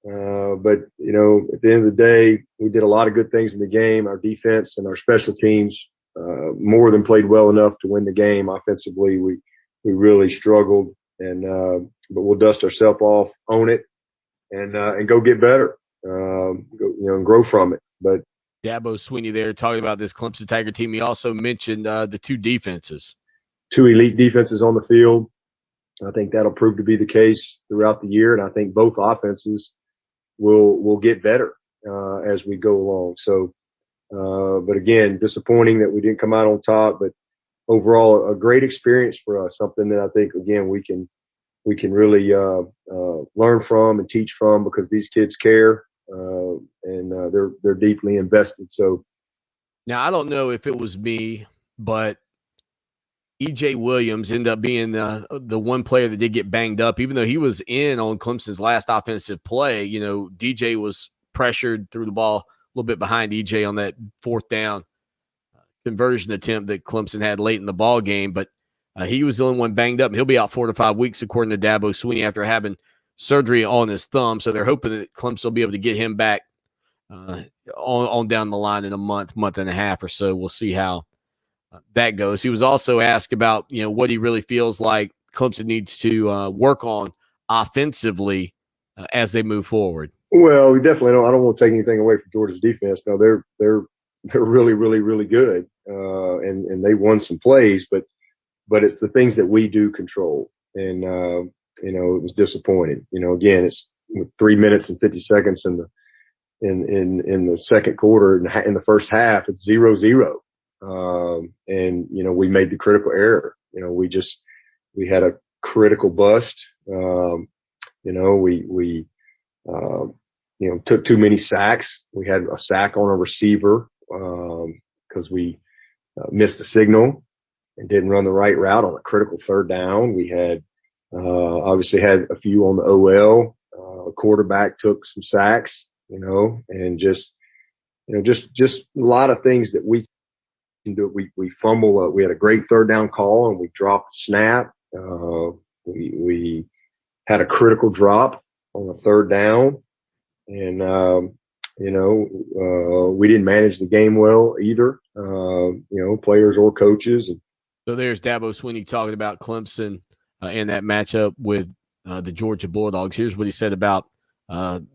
Speaker 1: But at the end of the day, we did a lot of good things in the game. Our defense and our special teams more than played well enough to win the game. Offensively, we really struggled, and but we'll dust ourselves off, own it, and go get better, and grow from it. But
Speaker 2: Dabo Swinney there talking about this Clemson Tiger team. He also mentioned the two defenses.
Speaker 1: Two elite defenses on the field. I think that'll prove to be the case throughout the year, and I think both offenses will get better as we go along. So, but again, disappointing that we didn't come out on top, but overall a great experience for us. Something that I think again we can really learn from and teach from, because these kids care and they're deeply invested. So
Speaker 2: now I don't know if it was me, but E.J. Williams ended up being the one player that did get banged up, even though he was in on Clemson's last offensive play. DJ was pressured, threw the ball a little bit behind E.J. on that fourth down conversion attempt that Clemson had late in the ball game, but he was the only one banged up. He'll be out 4 to 5 weeks, according to Dabo Swinney, after having surgery on his thumb. So they're hoping that Clemson will be able to get him back on down the line in a month and a half or so. We'll see how that goes. He was also asked about, what he really feels like Clemson needs to work on offensively as they move forward.
Speaker 1: Well, we definitely don't. I don't want to take anything away from Georgia's defense. No, they're really, really, really good, and they won some plays, but it's the things that we do control, and it was disappointing. Again, it's 3 minutes and 50 seconds in the second quarter, in the first half, it's 0-0. And we made the critical error. We had a critical bust. We took too many sacks. We had a sack on a receiver because we missed a signal and didn't run the right route on a critical third down. We had obviously had a few on the OL. A quarterback took some sacks, and just a lot of things that we can do. We fumble. We had a great third down call and we dropped the snap. We had a critical drop on the third down, and we didn't manage the game well either. Players or coaches.
Speaker 2: So there's Dabo Swinney talking about Clemson and that matchup with the Georgia Bulldogs. Here's what he said about the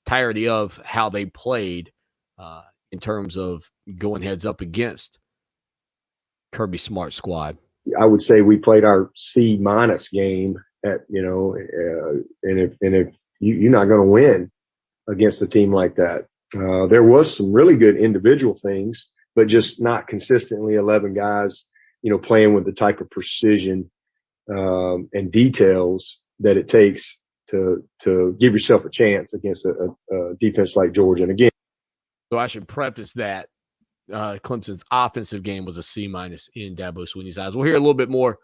Speaker 2: entirety of how they played in terms of going heads up against Kirby Smart's squad.
Speaker 1: I would say we played our C- game at, and if you're not going to win against a team like that. There was some really good individual things, but just not consistently 11 guys, playing with the type of precision and details that it takes to give yourself a chance against a defense like Georgia. And again,
Speaker 2: so I should preface that Clemson's offensive game was a C- in Dabo Swinney's eyes. We'll hear a little bit more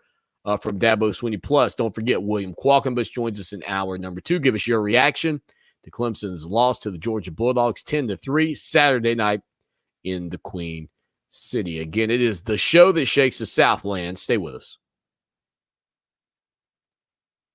Speaker 2: from Dabo Swinney. Plus, don't forget, William Qualkenbush joins us in hour number 2. Give us your reaction to Clemson's loss to the Georgia Bulldogs 10-3 Saturday night in the Queen City. Again, it is the show that shakes the Southland. Stay with us.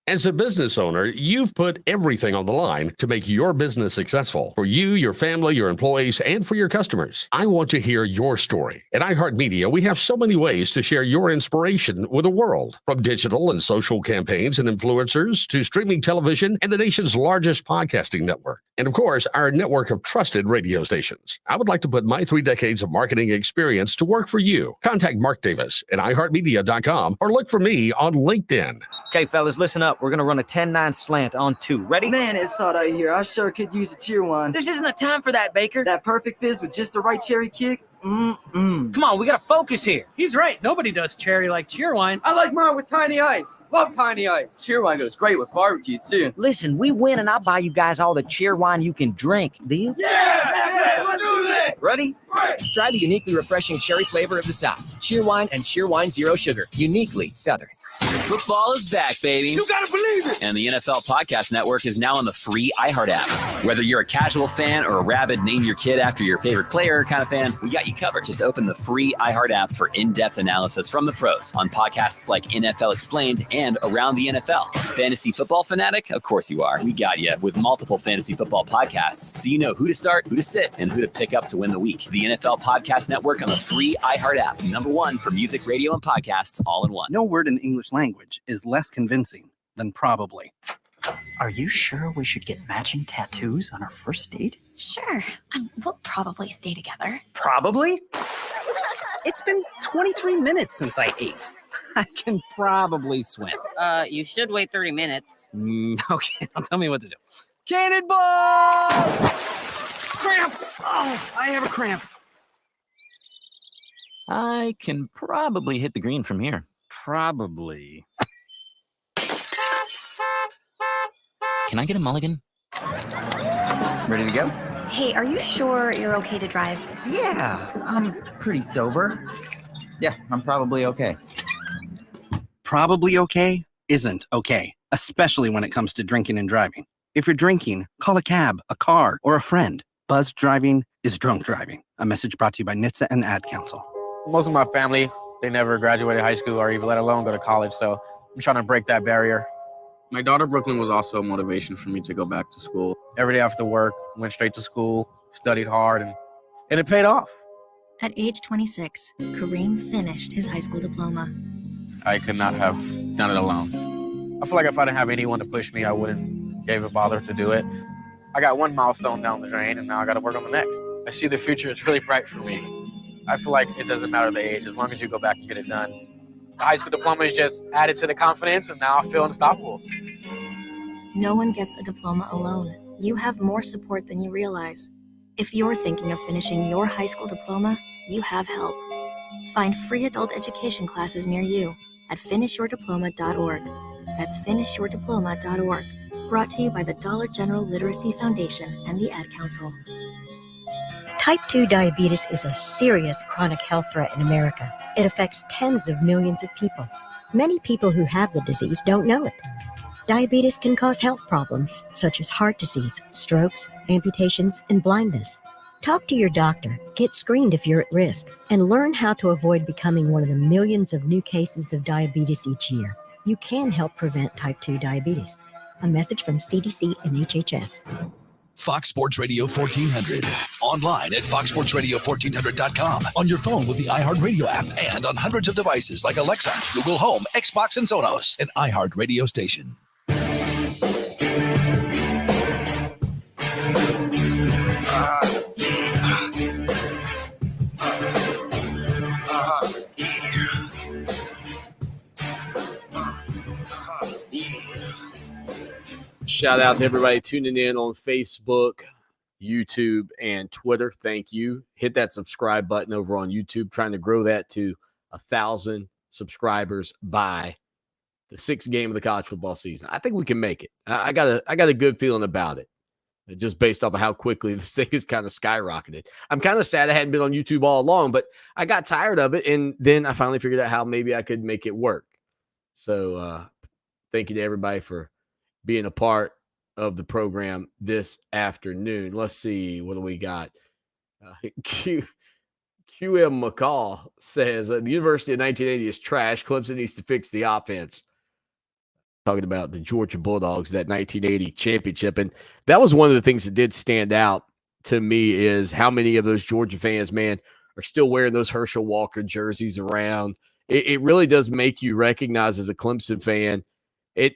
Speaker 3: As a business owner, you've put everything on the line to make your business successful for you, your family, your employees, and for your customers. I want to hear your story. At iHeartMedia, we have so many ways to share your inspiration with the world, from digital and social campaigns and influencers to streaming television and the nation's largest podcasting network. And of course, our network of trusted radio stations. I would like to put my 3 decades of marketing experience to work for you. Contact Mark Davis at iHeartMedia.com or look for me on LinkedIn.
Speaker 17: Okay, fellas, listen up. We're going to run a 10-9 slant on 2. Ready?
Speaker 23: Man, it's hot out here. I sure could use a tier 1.
Speaker 17: This isn't the time for that, Baker.
Speaker 23: That perfect fizz with just the right cherry kick.
Speaker 17: Come on, we gotta focus here.
Speaker 4: He's right. Nobody does cherry like Cheerwine. I like mine with tiny ice. Love tiny ice. Cheerwine goes great with barbecue, too.
Speaker 17: Listen, we win and I'll buy you guys all the cheer wine you can drink. Deal?
Speaker 4: Yeah, let's do this.
Speaker 6: Ready? Try the uniquely refreshing cherry flavor of the South. Cheerwine and Cheerwine Zero Sugar. Uniquely Southern.
Speaker 23: Football is back, baby.
Speaker 4: You gotta believe it.
Speaker 23: And the NFL Podcast Network is now on the free iHeart app. Whether you're a casual fan or a rabid name your kid after your favorite player kind of fan, we got you covered. Just open the free iHeart app for in-depth analysis from the pros on podcasts like NFL Explained and Around the NFL. Fantasy football fanatic? Of course you are. We got you with multiple fantasy football podcasts, so you know who to start, who to sit, and who to pick up to win the week. The NFL Podcast Network on the free iHeart app. #1 for music, radio, and podcasts all in one.
Speaker 24: No word in English language is less convincing than probably.
Speaker 25: Are you sure we should get matching tattoos on our first date?
Speaker 26: Sure. We'll probably stay together.
Speaker 25: Probably? It's been 23 minutes since I ate. I can probably swim.
Speaker 27: You should wait 30 minutes.
Speaker 25: Okay, now tell me what to do. Cannonball! Cramp! Oh, I have a cramp.
Speaker 27: I can probably hit the green from here.
Speaker 25: Probably.
Speaker 27: Can I get a mulligan?
Speaker 25: Ready to go?
Speaker 26: Hey, are you sure you're okay to drive?
Speaker 25: Yeah, I'm pretty sober. Yeah, I'm probably okay.
Speaker 24: Probably okay isn't okay, especially when it comes to drinking and driving. If you're drinking, call a cab, a car, or a friend. Buzzed driving is drunk driving. A message brought to you by NHTSA and the Ad Council.
Speaker 28: Most of my family, they never graduated high school or even let alone go to college, so I'm trying to break that barrier. My daughter Brooklyn was also a motivation for me to go back to school. Every day after work, went straight to school, studied hard, and it paid off.
Speaker 26: At age 26, Kareem finished his high school diploma.
Speaker 28: I could not have done it alone. I feel like if I didn't have anyone to push me, I wouldn't even bother to do it. I got one milestone down the drain, and now I got to work on the next. I see the future is really bright for me. I feel like it doesn't matter the age, as long as you go back and get it done. The high school diploma is just added to the confidence, and now I feel unstoppable.
Speaker 26: No one gets a diploma alone. You have more support than you realize. If you're thinking of finishing your high school diploma, you have help. Find free adult education classes near you at finishyourdiploma.org. That's finishyourdiploma.org. Brought to you by the Dollar General Literacy Foundation and the Ad Council.
Speaker 29: Type 2 diabetes is a serious chronic health threat in America. It affects tens of millions of people. Many people who have the disease don't know it. Diabetes can cause health problems such as heart disease, strokes, amputations, and blindness. Talk to your doctor, get screened if you're at risk, and learn how to avoid becoming one of the millions of new cases of diabetes each year. You can help prevent type 2 diabetes. A message from CDC and HHS.
Speaker 30: Fox Sports Radio 1400. Online at foxsportsradio1400.com. On your phone with the iHeartRadio app and on hundreds of devices like Alexa, Google Home, Xbox, and Sonos. An iHeart radio station.
Speaker 2: Shout out to everybody tuning in on Facebook, YouTube, and Twitter. Thank you. Hit that subscribe button over on YouTube. Trying to grow that to 1,000 subscribers by the 6th game of the college football season. I think we can make it. I got a good feeling about it, just based off of how quickly this thing has kind of skyrocketed. I'm kind of sad I hadn't been on YouTube all along, but I got tired of it, and then I finally figured out how maybe I could make it work. So thank you to everybody for being a part of the program this afternoon. Let's see, what do we got? QM McCall says the University of 1980 is trash. Clemson needs to fix the offense. Talking about the Georgia Bulldogs, that 1980 championship. And that was one of the things that did stand out to me is how many of those Georgia fans, man, are still wearing those Herschel Walker jerseys around. It really does make you recognize as a Clemson fan.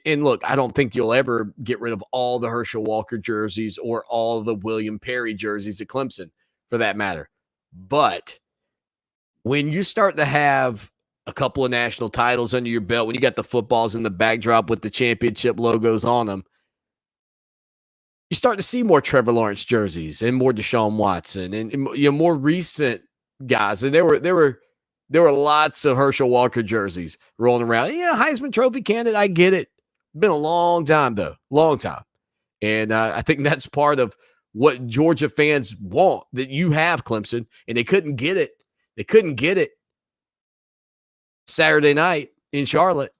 Speaker 2: And look, I don't think you'll ever get rid of all the Herschel Walker jerseys or all the William Perry jerseys at Clemson, for that matter. But when you start to have a couple of national titles under your belt, when you got the footballs in the backdrop with the championship logos on them, you start to see more Trevor Lawrence jerseys and more Deshaun Watson and more recent guys, and there were lots of Herschel Walker jerseys rolling around. Yeah, Heisman Trophy candidate. I get it. Been a long time though, long time, and I think that's part of what Georgia fans want, that you have, Clemson, and they couldn't get it. They couldn't get it Saturday night in Charlotte.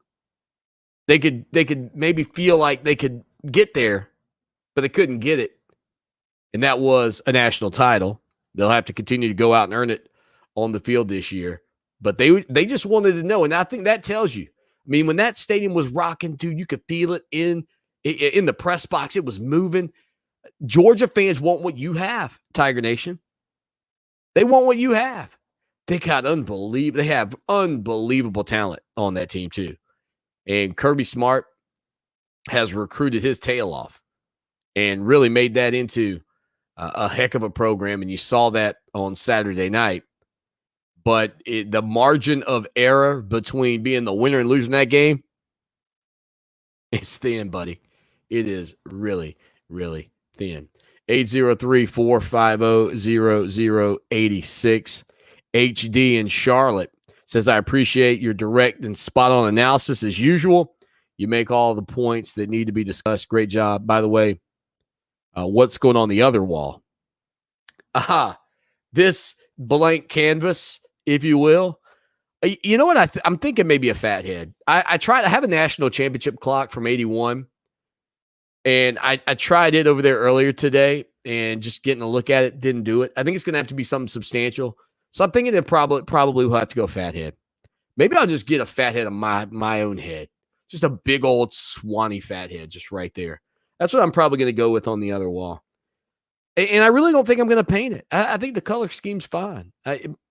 Speaker 2: They could maybe feel like they could get there, but they couldn't get it. And that was a national title. They'll have to continue to go out and earn it on the field this year. But they just wanted to know, and I think that tells you. I mean, when that stadium was rocking, dude, you could feel it in the press box. It was moving. Georgia fans want what you have, Tiger Nation. They want what you have. They have unbelievable talent on that team too. And Kirby Smart has recruited his tail off and really made that into a heck of a program. And you saw that on Saturday night. But the margin of error between being the winner and losing that game, it's thin, buddy. It is really, really thin. 803-450-0086. HD in Charlotte says, I appreciate your direct and spot-on analysis as usual. You make all the points that need to be discussed. Great job. By the way, what's going on the other wall? This blank canvas, if you will. You know what? I'm thinking maybe a fathead. I have a national championship clock from 81. And I tried it over there earlier today and just getting a look at it, didn't do it. I think it's going to have to be something substantial. So I'm thinking it probably will have to go fathead. Maybe I'll just get a fathead of my own head. Just a big old Swanee fathead just right there. That's what I'm probably going to go with on the other wall. And I really don't think I'm going to paint it. I think the color scheme's fine.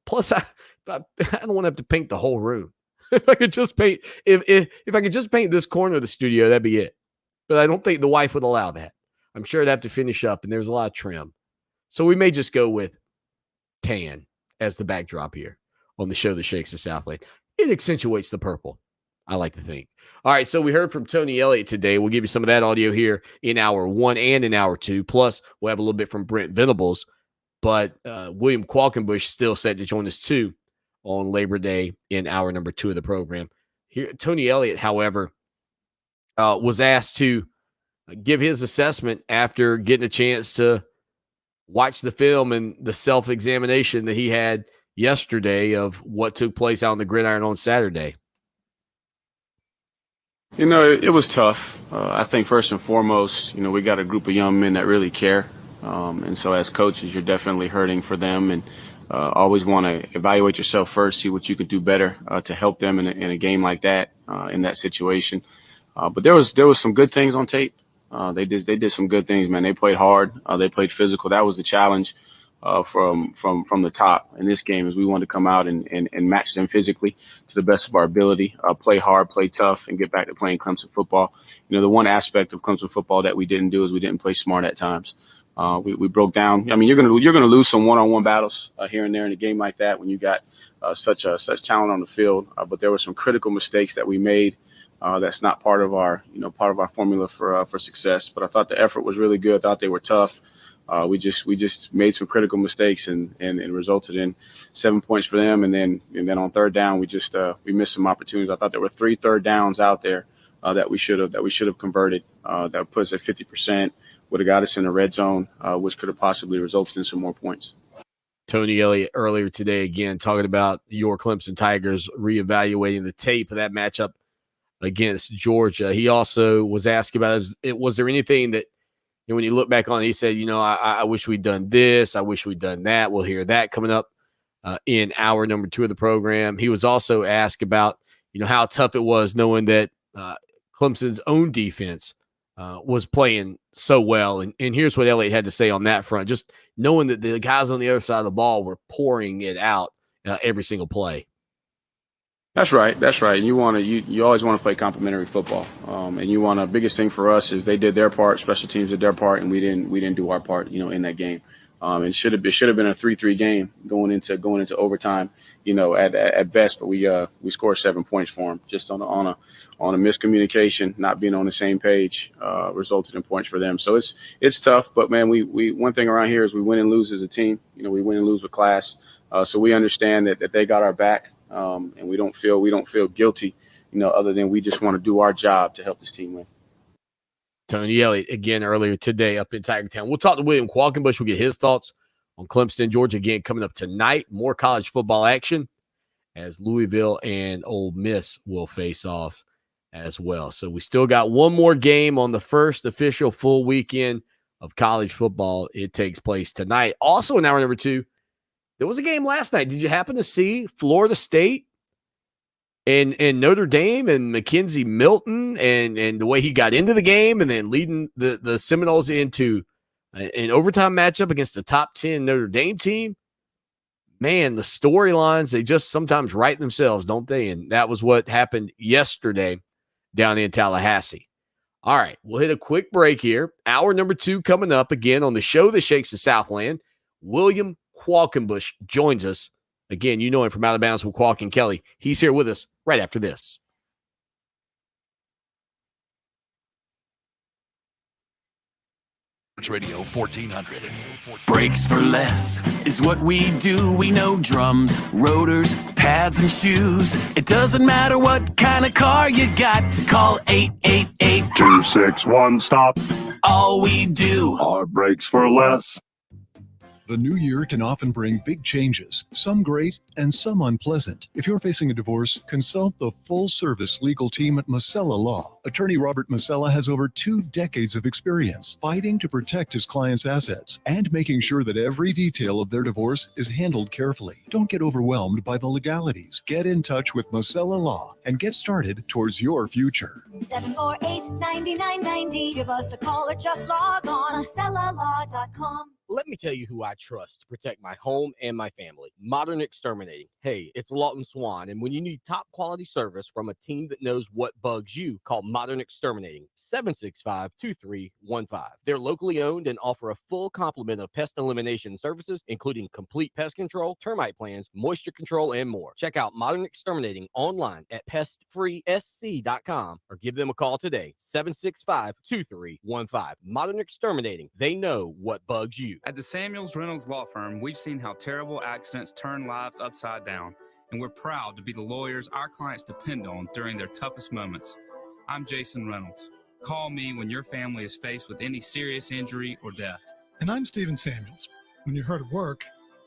Speaker 2: Plus, I don't want to have to paint the whole room. If I could just paint, if I could just paint this corner of the studio, that'd be it. But I don't think the wife would allow that. I'm sure I'd have to finish up, and there's a lot of trim. So we may just go with tan as the backdrop here on the show that shakes the Southland. It accentuates the purple, I like to think. All right, so we heard from Tony Elliott today. We'll give you some of that audio here in hour 1 and in hour 2. Plus, we'll have a little bit from Brent Venables. But William Qualkenbush still set to join us, too, on Labor Day in hour number 2 of the program. Here, Tony Elliott, however, was asked to give his assessment after getting a chance to watch the film and the self-examination that he had yesterday of what took place out on the gridiron on Saturday.
Speaker 7: You know, it was tough. I think first and foremost, you know, we got a group of young men that really care. And so as coaches, you're definitely hurting for them and always want to evaluate yourself first, see what you could do better to help them in a game like that, in that situation. But there was some good things on tape. They did some good things, man. They played hard. They played physical. That was the challenge from the top in this game, is we wanted to come out and match them physically to the best of our ability, play hard, play tough, and get back to playing Clemson football. You know, the one aspect of Clemson football that we didn't do is we didn't play smart at times. We broke down. I mean, you're gonna lose some one-on-one battles here and there in a game like that when you got such talent on the field. But there were some critical mistakes that we made. That's not part of our formula for success. But I thought the effort was really good. I thought they were tough. We just made some critical mistakes and resulted in 7 points for them. And then on third down, we missed some opportunities. I thought there were 3 third downs out there that we should have converted. That put us at 50%. Would have got us in the red zone, which could have possibly resulted in some more points.
Speaker 2: Tony Elliott earlier today, again, talking about your Clemson Tigers reevaluating the tape of that matchup against Georgia. He also was asked about, was there anything that, you know, when you look back on it, he said, you know, I wish we'd done this. I wish we'd done that. We'll hear that coming up in hour number 2 of the program. He was also asked about, you know, how tough it was knowing that Clemson's own defense was playing so well. And here's what Elliott had to say on that front, just knowing that the guys on the other side of the ball were pouring it out every single play.
Speaker 7: That's right. You always want to play complementary football. And biggest thing for us is they did their part, special teams did their part, and we didn't do our part, you know, in that game. It should have been a 3-3 game going into overtime, you know, at best, but we scored 7 points for them just on a miscommunication, not being on the same page, resulted in points for them. So it's tough, but man, we one thing around here is we win and lose as a team. You know, we win and lose with class. So we understand that they got our back, and we don't feel guilty, other than we just want to do our job to help this team win.
Speaker 2: Tony Elliott again earlier today up in Tigertown. We'll talk to William Qualkenbush. We'll get his thoughts on Clemson, Georgia again coming up tonight. More college football action as Louisville and Ole Miss will face off as well. So we still got one more game on the first official full weekend of college football. It takes place tonight. Also in hour number 2, there was a game last night. Did you happen to see Florida State and Notre Dame and Mackenzie Milton and the way he got into the game and then leading the Seminoles into an overtime matchup against the top 10 Notre Dame team? Man, the storylines, they just sometimes write themselves, don't they? And that was what happened yesterday down in Tallahassee. All right, we'll hit a quick break here. Hour number 2 coming up again on the show that shakes the Southland. William Qualkenbush joins us. Again, you know him from Out of Bounds with Qualk and Kelly. He's here with us right after this.
Speaker 30: Radio 1400.
Speaker 8: Brakes for less is what we do. We know drums, rotors, pads, and shoes. It doesn't matter what kind of car you got. Call 888-261-STOP. All we do are brakes for less.
Speaker 9: The new year can often bring big changes, some great and some unpleasant. If you're facing a divorce, consult the full-service legal team at Masella Law. Attorney Robert Masella has over 2 decades of experience fighting to protect his clients' assets and making sure that every detail of their divorce is handled carefully. Don't get overwhelmed by the legalities. Get in touch with Masella Law and get started towards your future.
Speaker 10: 748-9990. Give us a call or just log on MasellaLaw.com.
Speaker 11: Let me tell you who I trust to protect my home and my family. Modern Exterminating. Hey, it's Lawton Swan, and when you need top quality service from a team that knows what bugs you, call Modern Exterminating, 765-2315. They're locally owned and offer a full complement of pest elimination services, including complete pest control, termite plans, moisture control, and more. Check out Modern Exterminating online at pestfreesc.com or give them a call today, 765-2315. Modern Exterminating. They know what bugs you.
Speaker 12: At the Samuels Reynolds Law Firm, we've seen how terrible accidents turn lives upside down, and we're proud to be the lawyers our clients depend on during their toughest moments. I'm Jason Reynolds. Call me when your family is faced with any serious injury or death.
Speaker 13: And I'm Stephen Samuels. When you're hurt at work,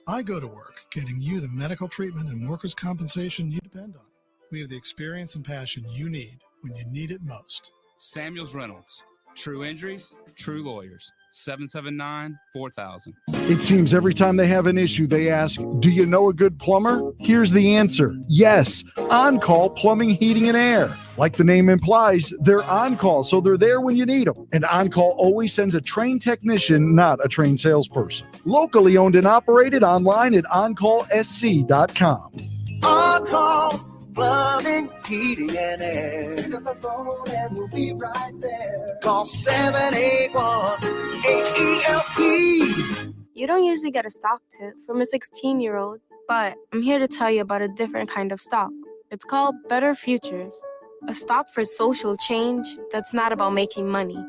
Speaker 13: I go to work getting you the medical treatment and workers' compensation you depend on. We have the experience and passion you need when you need it most.
Speaker 12: Samuels Reynolds. True injuries, true lawyers. 779-4000.
Speaker 14: It seems every time they have an issue, they ask, do you know a good plumber? Here's the answer. Yes. On-Call Plumbing, Heating, and Air. Like the name implies, they're on-call, so they're there when you need them. And On-Call always sends a trained technician, not a trained salesperson. Locally owned and operated, online at OnCallSC.com.
Speaker 10: On-Call Plumbing, Heating, and Air. Pick up the phone and we'll be right there. Call 781-HELP.
Speaker 15: You don't usually get a stock tip from a 16-year-old, but I'm here to tell you about a different kind of stock. It's called Better Futures, a stock for social change that's not about making money.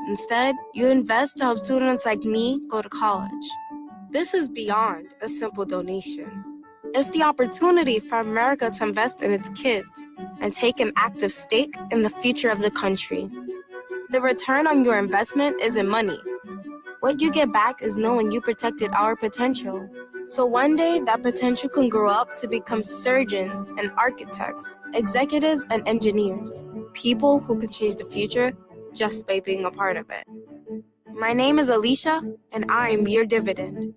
Speaker 15: Instead, you invest to help students like me go to college. This is beyond a simple donation. It's the opportunity for America to invest in its kids and take an active stake in the future of the country. The return on your investment isn't money. What you get back is knowing you protected our potential. So one day, that potential can grow up to become surgeons and architects, executives and engineers, people who can change the future just by being a part of it. My name is Alicia, and I'm your dividend.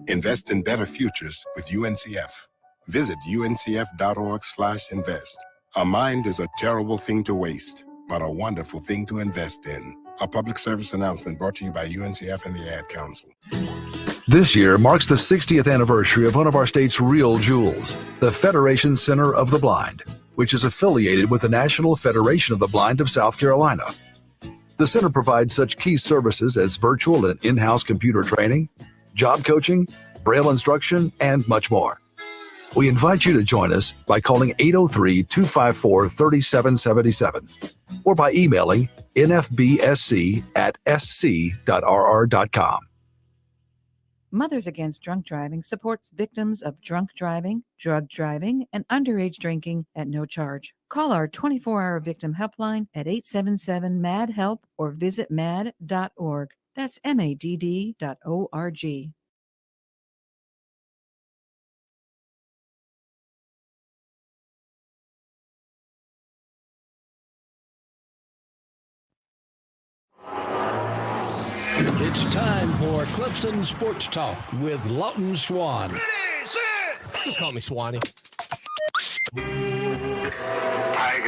Speaker 16: Invest in better futures with UNCF. Visit uncf.org/invest. A mind is a terrible thing to waste, but a wonderful thing to invest in. A public service announcement brought to you by UNCF and the Ad Council.
Speaker 19: This year marks the 60th anniversary of one of our state's real jewels, the Federation Center of the Blind, which is affiliated with the National Federation of the Blind of South Carolina. The center provides such key services as virtual and in-house computer training, job coaching, braille instruction, and much more. We invite you to join us by calling 803-254-3777 or by emailing nfbsc@sc.rr.com.
Speaker 1: Mothers Against Drunk Driving supports victims of drunk driving, drug driving, and underage drinking at no charge. Call our 24-hour victim helpline at 877-MAD-HELP or visit mad.org. That's MADD.org.
Speaker 3: It's time for Clemson Sports Talk with Lawton Swan.
Speaker 11: Just call me Swanee.
Speaker 10: Tiger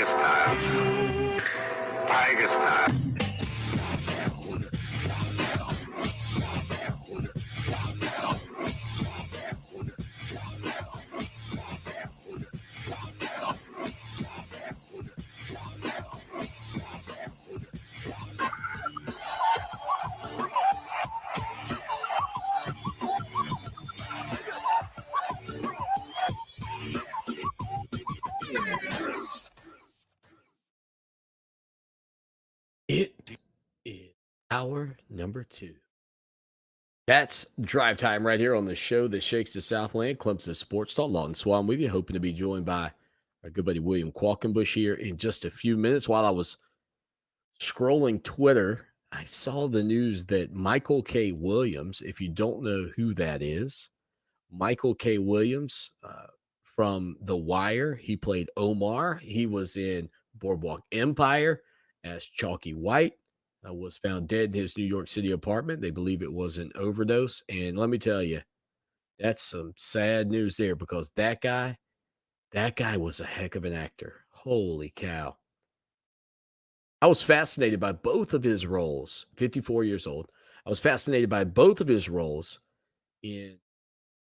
Speaker 10: style. Tiger style.
Speaker 2: It is hour number 2. That's drive time right here on the show that shakes the Southland. Clemson Sports Talk. Lawton Swan with you, hoping to be joined by our good buddy William Qualkenbush here in just a few minutes. While I was scrolling Twitter, I saw the news that Michael K. Williams, if you don't know who that is, Michael K. Williams from The Wire. He played Omar. He was in Boardwalk Empire as Chalky White. Was found dead in his New York City apartment. They believe it was an overdose. And let me tell you, that's some sad news there, because that guy was a heck of an actor. Holy cow. I was fascinated by both of his roles, 54 years old. I was fascinated by both of his roles in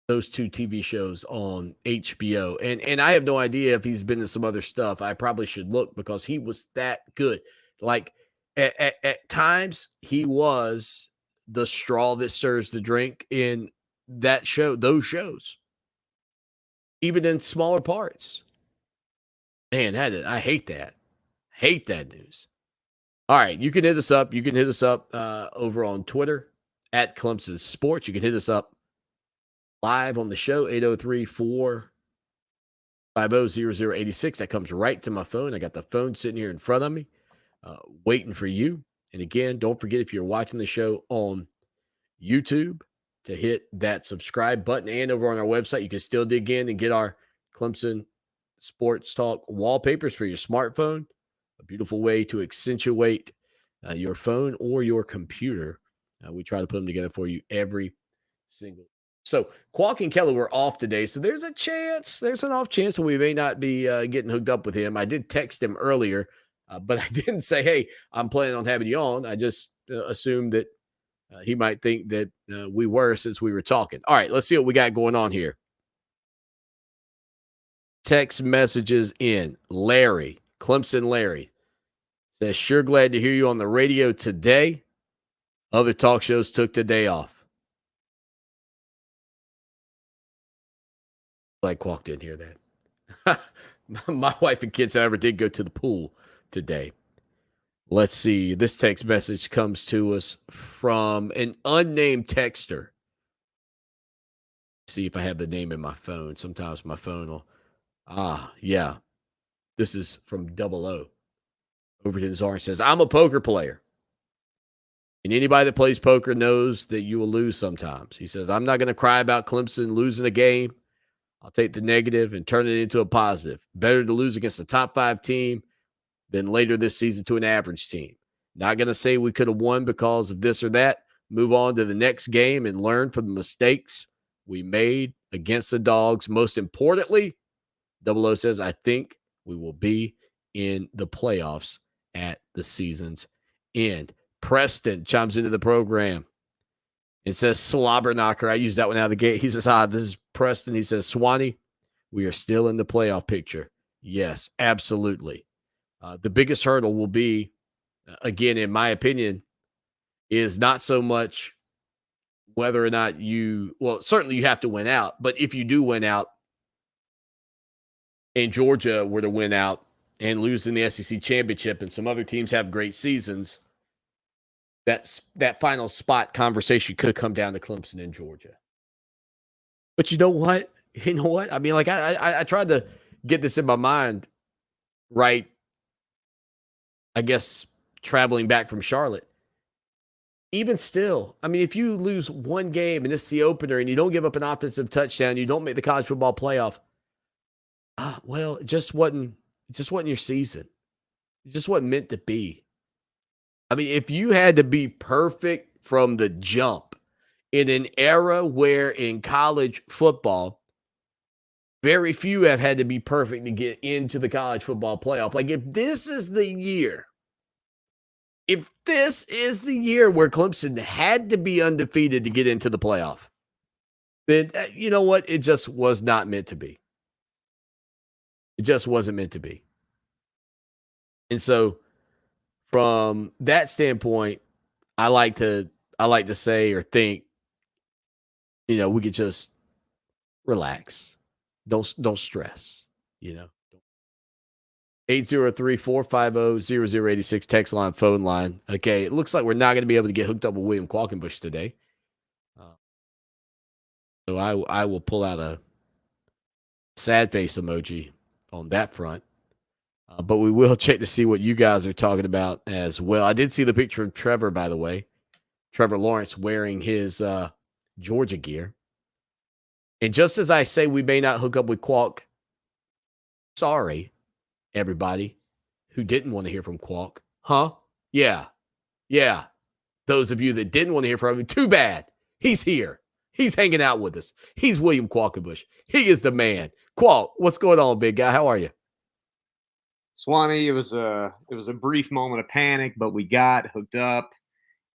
Speaker 2: those 2 TV shows on HBO. And I have no idea if he's been in some other stuff. I probably should look, because he was that good. Like, at times, he was the straw that stirs the drink in that show, those shows, even in smaller parts. Man, I hate that. Hate that news. All right, you can hit us up. You can hit us up over on Twitter at Clemson Sports. You can hit us up live on the show, 803-450-0086. That comes right to my phone. I got the phone sitting here in front of me, waiting for you. And again, don't forget, if you're watching the show on YouTube, to hit that subscribe button. And over on our website, you can still dig in and get our Clemson Sports Talk wallpapers for your smartphone. A beautiful way to accentuate your phone or your computer. We try to put them together for you every single. So Qualk and Kelly were off today, so there's an off chance that we may not be getting hooked up with him. I did text him earlier, but I didn't say, hey, I'm planning on having you on. I just assumed that he might think that we were, since we were talking. All right, let's see what we got going on here. Text messages in. Larry, Clemson Larry, says, sure glad to hear you on the radio today. Other talk shows took the day off. Like Qualk didn't hear that. My wife and kids, however, did go to the pool today. Let's see. This text message comes to us from an unnamed texter. See if I have the name in my phone. Sometimes my phone will. Yeah. This is from Double O. Overton Orange says, I'm a poker player. And anybody that plays poker knows that you will lose sometimes. He says, I'm not going to cry about Clemson losing a game. I'll take the negative and turn it into a positive. Better to lose against a top 5 team than later this season to an average team. Not going to say we could have won because of this or that. Move on to the next game and learn from the mistakes we made against the Dogs. Most importantly, Double O says, I think we will be in the playoffs at the season's end. Preston chimes into the program. It says slobber knocker. I use that one out of the gate. He says, this is Preston. He says, Swanee, we are still in the playoff picture. Yes, absolutely. The biggest hurdle will be, again, in my opinion, is not so much whether or not certainly you have to win out. But if you do win out and Georgia were to win out and lose in the SEC championship and some other teams have great seasons, that final spot conversation could come down to Clemson and Georgia. But you know what? You know what? I mean, like I tried to get this in my mind, right? I guess traveling back from Charlotte. Even still, I mean, if you lose one game and it's the opener and you don't give up an offensive touchdown, you don't make the college football playoff. Well, it just wasn't your season. It just wasn't meant to be. I mean, if you had to be perfect from the jump in an era where in college football, very few have had to be perfect to get into the college football playoff. Like, if this is the year where Clemson had to be undefeated to get into the playoff, then you know what? It just was not meant to be. It just wasn't meant to be. And so from that standpoint, I like to say or think, we could just relax. Don't stress, 803-450-0086 text line, phone line. Okay, it looks like we're not going to be able to get hooked up with William Qualkenbush today. So I will pull out a sad face emoji on that front. But we will check to see what you guys are talking about as well. I did see the picture of Trevor, by the way. Trevor Lawrence wearing his Georgia gear. And just as I say we may not hook up with Qualk, sorry, everybody who didn't want to hear from Qualk. Huh? Yeah. Those of you that didn't want to hear from him, too bad. He's here. He's hanging out with us. He's William Qualkenbush. He is the man. Qualk, what's going on, big guy? How are you?
Speaker 4: Swanee, it was a brief moment of panic, but we got hooked up,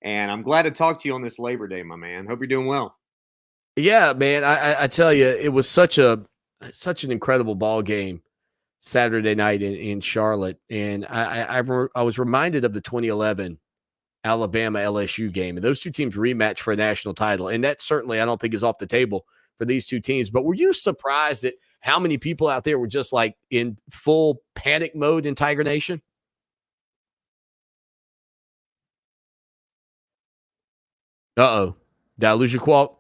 Speaker 4: and I'm glad to talk to you on this Labor Day, my man. Hope you're doing well.
Speaker 2: Yeah, man. I tell you, it was such an incredible ball game Saturday night in Charlotte, and I was reminded of the 2011 Alabama LSU game, and those two teams rematched for a national title, and that certainly I don't think is off the table for these two teams. But were you surprised at how many people out there were just like in full panic mode in Tiger Nation? Uh-oh. Did I lose your Qualk?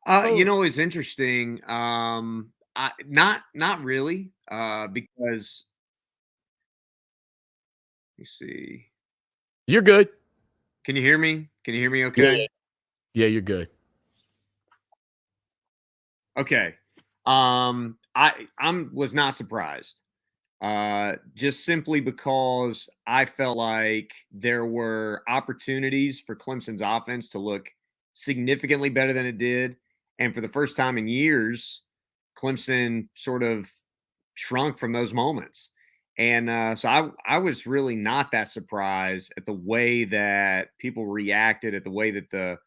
Speaker 4: It's interesting. Not really, because let me see.
Speaker 2: You're good.
Speaker 4: Can you hear me? Can you hear me okay?
Speaker 2: Yeah, you're good.
Speaker 4: Okay. I was not surprised. Just simply because I felt like there were opportunities for Clemson's offense to look significantly better than it did. And for the first time in years, Clemson sort of shrunk from those moments. And so I was really not that surprised at the way that people reacted, at the way that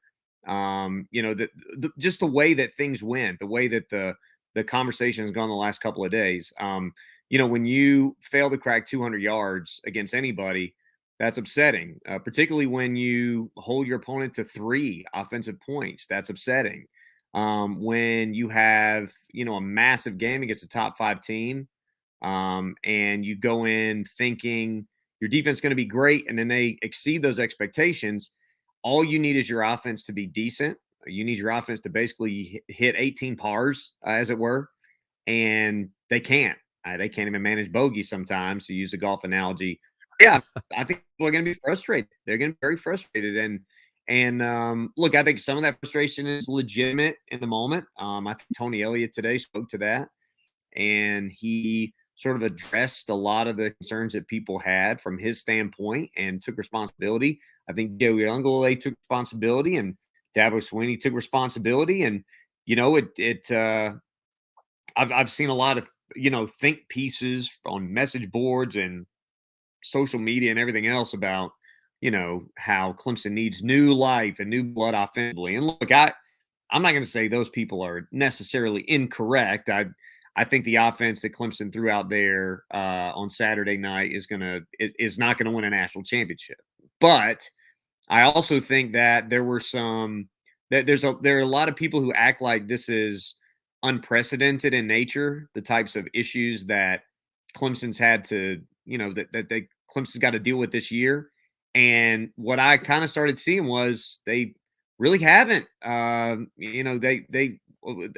Speaker 4: just the way that things went, the way that the conversation has gone the last couple of days. When you fail to crack 200 yards against anybody, that's upsetting, particularly when you hold your opponent to 3 offensive points. That's upsetting. When you have, a massive game against a top 5 team, and you go in thinking your defense is going to be great, and then they exceed those expectations, all you need is your offense to be decent. You need your offense to basically hit 18 pars, as it were, and they can't. They can't even manage bogeys sometimes, to use a golf analogy. Yeah, I think people are going to be frustrated. They're going to be very frustrated. And look, I think some of that frustration is legitimate in the moment. I think Tony Elliott today spoke to that, and he sort of addressed a lot of the concerns that people had from his standpoint and took responsibility. I think Joey Ungalay took responsibility, and Dabo Swinney took responsibility. And, I've seen a lot of, think pieces on message boards and social media and everything else about, how Clemson needs new life and new blood offensively. And look, I'm not going to say those people are necessarily incorrect. I think the offense that Clemson threw out there on Saturday night is not going to win a national championship. But I also think that there are a lot of people who act like this is unprecedented in nature, the types of issues that Clemson's had to, that Clemson's got to deal with this year. And what I kind of started seeing was they really haven't. They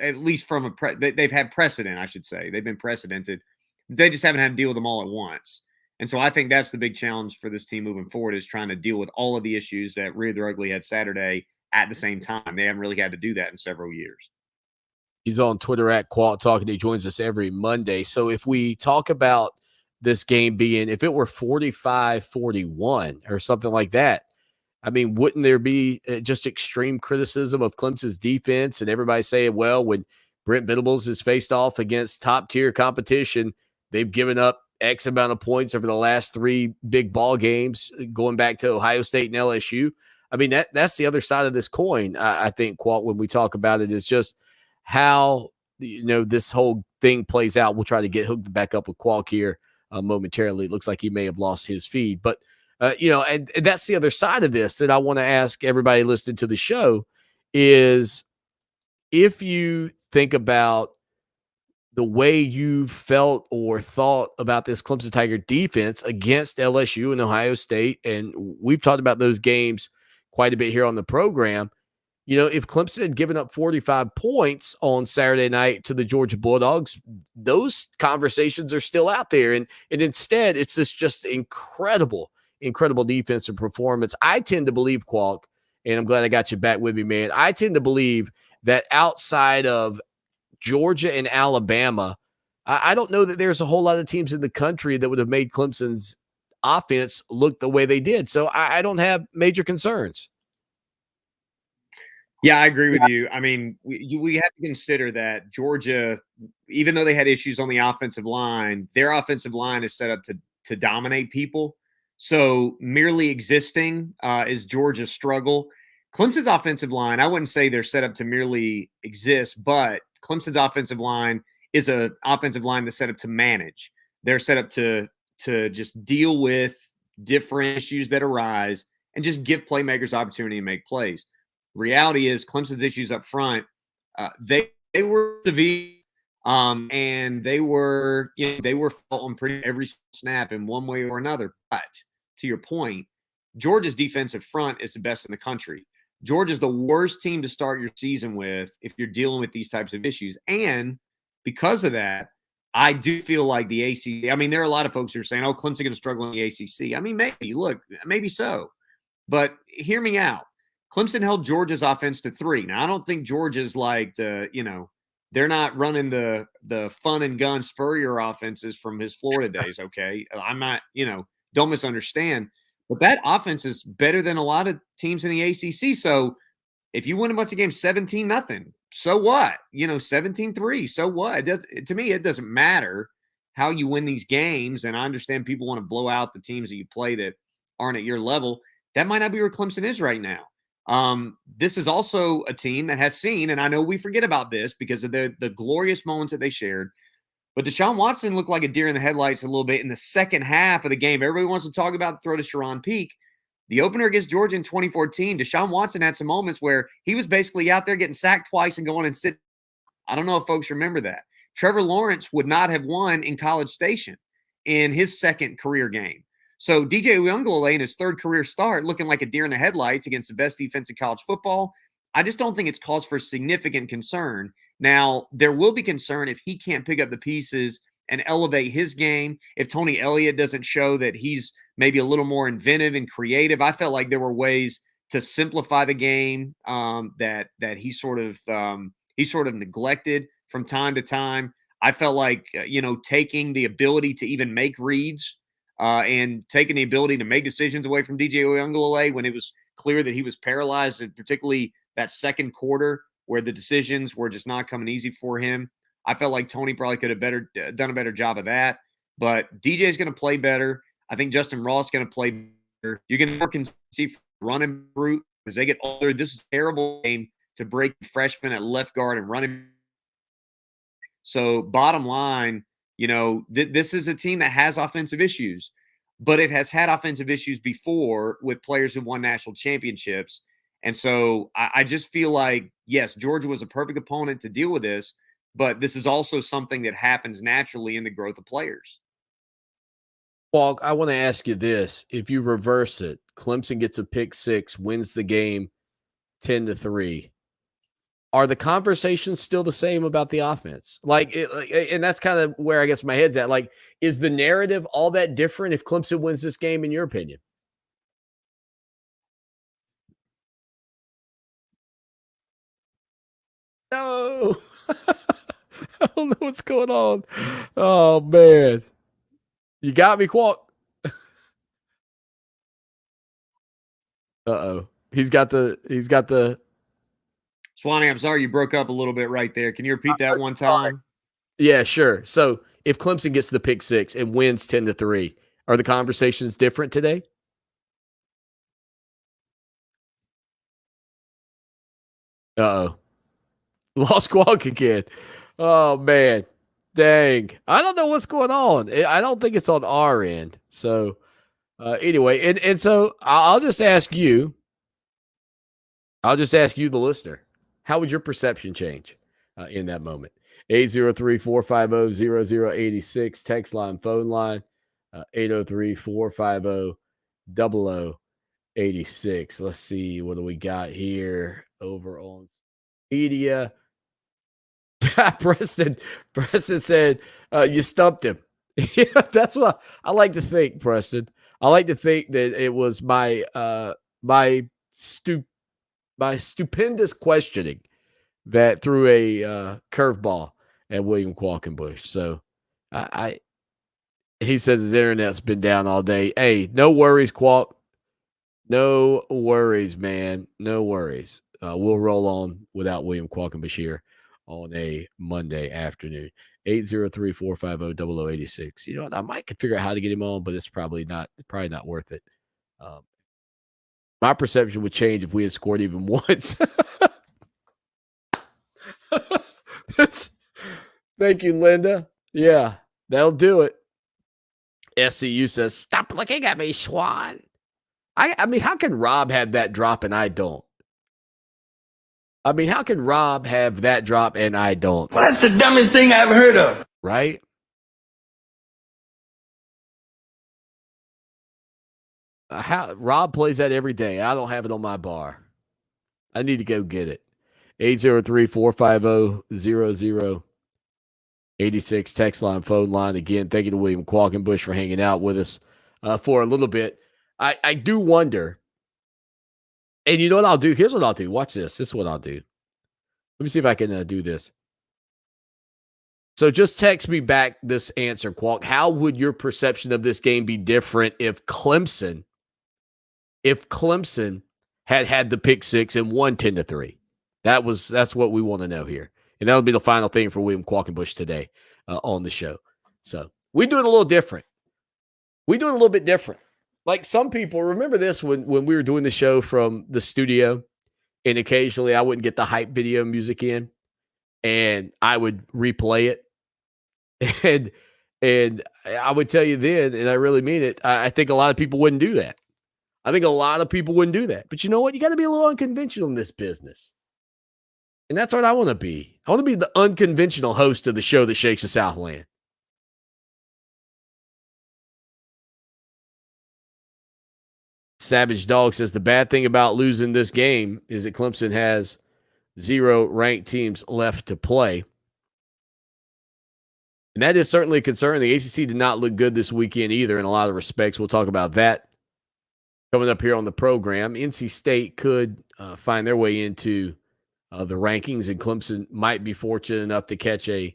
Speaker 4: at least from they've had precedent, I should say. They've been precedented. They just haven't had to deal with them all at once. And so I think that's the big challenge for this team moving forward is trying to deal with all of the issues that reared their ugly head Saturday at the same time. They haven't really had to do that in several years.
Speaker 2: He's on Twitter at Qualt Talking. He joins us every Monday. So if we talk about this game being, if it were 45-41 or something like that, I mean, wouldn't there be just extreme criticism of Clemson's defense and everybody saying, well, when Brent Venables is faced off against top-tier competition, they've given up X amount of points over the last 3 big ball games, going back to Ohio State and LSU. I mean, that's the other side of this coin, I think, Qualt, when we talk about it, is just how, this whole thing plays out. We'll try to get hooked back up with Qualk here momentarily. It looks like he may have lost his feed. But, and that's the other side of this that I want to ask everybody listening to the show is, if you think about the way you felt or thought about this Clemson Tiger defense against LSU and Ohio State, and we've talked about those games quite a bit here on the program. If Clemson had given up 45 points on Saturday night to the Georgia Bulldogs, those conversations are still out there. And instead, it's this just incredible defensive performance. I tend to believe, Qualk, and I'm glad I got you back with me, man. I tend to believe that outside of Georgia and Alabama, I don't know that there's a whole lot of teams in the country that would have made Clemson's offense look the way they did. So I don't have major concerns.
Speaker 4: Yeah, I agree with you. I mean, we have to consider that Georgia, even though they had issues on the offensive line, their offensive line is set up to dominate people. So merely existing is Georgia's struggle. Clemson's offensive line, I wouldn't say they're set up to merely exist, but Clemson's offensive line is an offensive line that's set up to manage. They're set up to just deal with different issues that arise and just give playmakers opportunity to make plays. Reality is Clemson's issues up front, they were severe, and they were felt on pretty every snap in one way or another. But to your point, Georgia's defensive front is the best in the country. Georgia's the worst team to start your season with if you're dealing with these types of issues. And because of that, I do feel like the ACC, I mean, there are a lot of folks who are saying, oh, Clemson's going to struggle in the ACC. I mean, maybe so. But hear me out. Clemson held Georgia's offense to 3. Now, I don't think Georgia's like they're not running the fun and gun Spurrier offenses from his Florida days, okay? I'm not, don't misunderstand. But that offense is better than a lot of teams in the ACC. So if you win a bunch of games 17-0, so what? 17-3, so what? To me, it doesn't matter how you win these games. And I understand people want to blow out the teams that you play that aren't at your level. That might not be where Clemson is right now. This is also a team that has seen, and I know we forget about this because of the glorious moments that they shared, but Deshaun Watson looked like a deer in the headlights a little bit in the second half of the game. Everybody wants to talk about the throw to Sharon Peak. The opener against Georgia in 2014, Deshaun Watson had some moments where he was basically out there getting sacked twice and going and sitting. I don't know if folks remember that. Trevor Lawrence would not have won in College Station in his second career game. So DJ Uiagalelei in his third career start looking like a deer in the headlights against the best defense in college football. I just don't think it's cause for significant concern. Now, there will be concern if he can't pick up the pieces and elevate his game. If Tony Elliott doesn't show that he's maybe a little more inventive and creative. I felt like there were ways to simplify the game that he sort of neglected from time to time. I felt like, taking the ability to even make reads and taking the ability to make decisions away from DJ Uiagalelei when it was clear that he was paralyzed, and particularly that second quarter where the decisions were just not coming easy for him. I felt like Tony probably could have done a better job of that. But DJ is going to play better. I think Justin Ross is going to play better. You're going to more see running brute as they get older. This is a terrible game to break freshman at left guard and running. So bottom line, this is a team that has offensive issues, but it has had offensive issues before with players who won national championships. And so I just feel like, yes, Georgia was a perfect opponent to deal with this, but this is also something that happens naturally in the growth of players.
Speaker 2: Paul, I want to ask you this. If you reverse it, Clemson gets a pick 6, wins the game. 10-3. Are the conversations still the same about the offense? And that's kind of where I guess my head's at. Like, is the narrative all that different if Clemson wins this game, in your opinion? No. I don't know what's going on. Oh, man. You got me, Qualt. Uh-oh. He's got the
Speaker 4: Swanee, I'm sorry you broke up a little bit right there. Can you repeat that one time?
Speaker 2: Yeah, sure. So if Clemson gets the pick six and wins 10-3, are the conversations different today? Uh-oh. Lost Squawk again. Oh, man. Dang. I don't know what's going on. I don't think it's on our end. So anyway, and so I'll just ask you. The listener. How would your perception change in that moment? 803-450-0086. Text line, phone line. 803-450-0086. Let's see. What do we got here over on media? Preston said, you stumped him. Yeah, that's what I like to think, Preston. I like to think that it was my stupendous questioning that threw a curveball at William Qualkenbush. So he says his internet's been down all day. Hey, no worries, Qualk. No worries, man. No worries. We'll roll on without William Qualkenbush here on a Monday afternoon. 803-450-0086. You know what? I might could figure out how to get him on, but it's probably not worth it. My perception would change if we had scored even once. Thank you, Linda. Yeah, that'll do it. SCU says, stop looking at me, Swan. I mean, how can Rob have that drop and I don't? I mean, how can Rob have that drop and I don't?
Speaker 10: Well, that's the dumbest thing I ever heard of.
Speaker 2: Right? Rob plays that every day. I don't have it on my bar. I need to go get it. 803-450-0086. Text line, phone line. Again, thank you to William Qualkenbush for hanging out with us for a little bit. I do wonder, and you know what I'll do? Here's what I'll do. Watch this. This is what I'll do. Let me see if I can do this. So just text me back this answer, Qualk. How would your perception of this game be different if Clemson had the pick six and won 10-3? That's what we want to know here. And that'll be the final thing for William Qualkenbush today on the show. So we do it a little different. We do it a little bit different. Like some people, remember this when we were doing the show from the studio, and occasionally I wouldn't get the hype video music in, and I would replay it. And I would tell you then, and I really mean it, I think a lot of people wouldn't do that. But you know what? You got to be a little unconventional in this business. And that's what I want to be. I want to be the unconventional host of the show that shakes the Southland. Savage Dog says the bad thing about losing this game is that Clemson has 0 ranked teams left to play. And that is certainly a concern. The ACC did not look good this weekend either in a lot of respects. We'll talk about that coming up here on the program. NC State could find their way into the rankings, and Clemson might be fortunate enough to catch a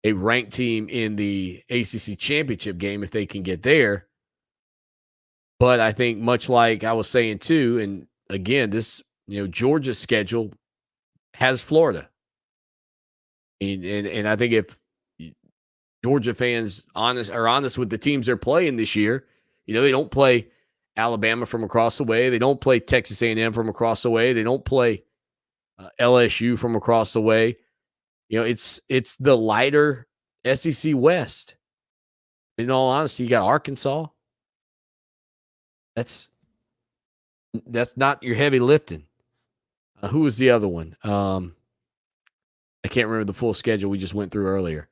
Speaker 2: ranked team in the ACC championship game if they can get there. But I think much like I was saying too, and again, this, Georgia's schedule has Florida. And I think if Georgia fans are honest with the teams they're playing this year, they don't play Alabama from across the way. They don't play Texas A&M from across the way. They don't play LSU from across the way. It's the lighter SEC West. In all honesty, you got Arkansas. That's not your heavy lifting. Who was the other one? I can't remember the full schedule we just went through earlier,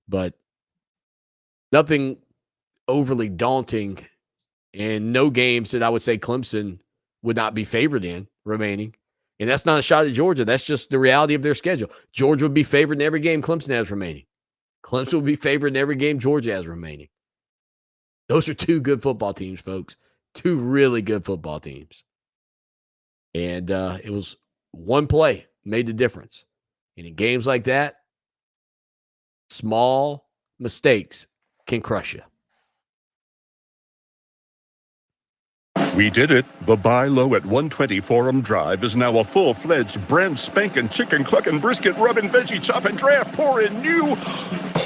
Speaker 2: but nothing overly daunting, and no games that I would say Clemson would not be favored in remaining. And that's not a shot at Georgia. That's just the reality of their schedule. Georgia would be favored in every game Clemson has remaining. Clemson would be favored in every game Georgia has remaining. Those are two good football teams, folks. Two really good football teams. And it was one play made the difference. And in games like that, small mistakes can crush you.
Speaker 5: We did it. The Buy Low at 120 Forum Drive is now a full-fledged brand spanking chicken clucking brisket rubbing veggie chopping draft pouring new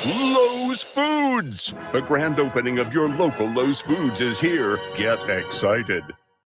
Speaker 5: Lowe's Foods. The grand opening of your local Lowe's Foods is here. Get excited.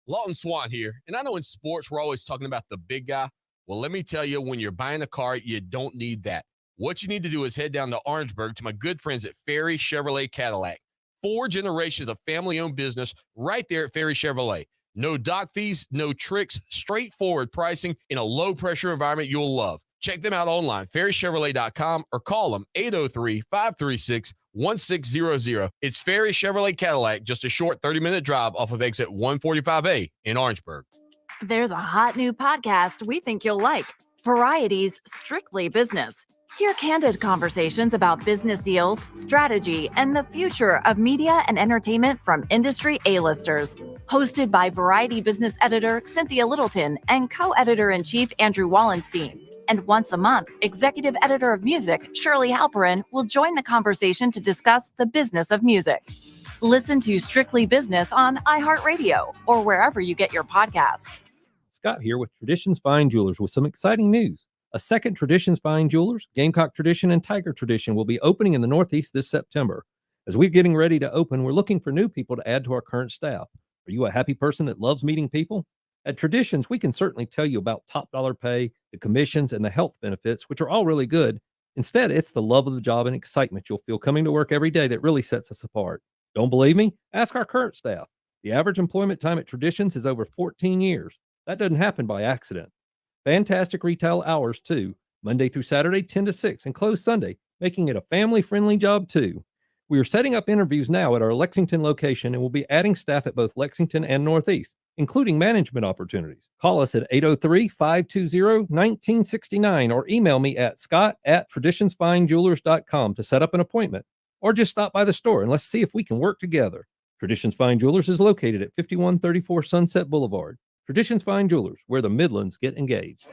Speaker 11: Lawton Swan here. And I know in sports, we're always talking about the big guy. Well, let me tell you, when you're buying a car, you don't need that. What you need to do is head down to Orangeburg to my good friends at Ferry Chevrolet Cadillac. 4 generations of family-owned business right there at Ferry Chevrolet. No dock fees, no tricks, straightforward pricing in a low-pressure environment you'll love. Check them out online, ferrychevrolet.com, or call them 803-536-1600. It's Ferry Chevrolet Cadillac, just a short 30-minute drive off of exit 145A in Orangeburg.
Speaker 6: There's a hot new podcast we think you'll like. Variety's Strictly Business. Hear candid conversations about business deals, strategy, and the future of media and entertainment from industry A-listers. Hosted by Variety business editor Cynthia Littleton and co-editor-in-chief Andrew Wallenstein. And once a month, executive editor of music Shirley Halperin will join the conversation to discuss the business of music. Listen to Strictly Business on iHeartRadio or wherever you get your podcasts.
Speaker 17: Scott here with Traditions Fine Jewelers with some exciting news. A second Traditions Fine Jewelers, Gamecock Tradition, and Tiger Tradition will be opening in the Northeast this September. As we're getting ready to open, we're looking for new people to add to our current staff. Are you a happy person that loves meeting people? At Traditions, we can certainly tell you about top dollar pay, the commissions, and the health benefits, which are all really good. Instead, it's the love of the job and excitement you'll feel coming to work every day that really sets us apart. Don't believe me? Ask our current staff. The average employment time at Traditions is over 14 years. That doesn't happen by accident. Fantastic retail hours, too. Monday through Saturday, 10 to 6, and closed Sunday, making it a family-friendly job, too. We are setting up interviews now at our Lexington location, and we'll be adding staff at both Lexington and Northeast, including management opportunities. Call us at 803-520-1969 or email me at scott@traditionsfinejewelers.com to set up an appointment, or just stop by the store and let's see if we can work together. Traditions Fine Jewelers is located at 5134 Sunset Boulevard. Traditions Fine Jewelers, where the Midlands get engaged.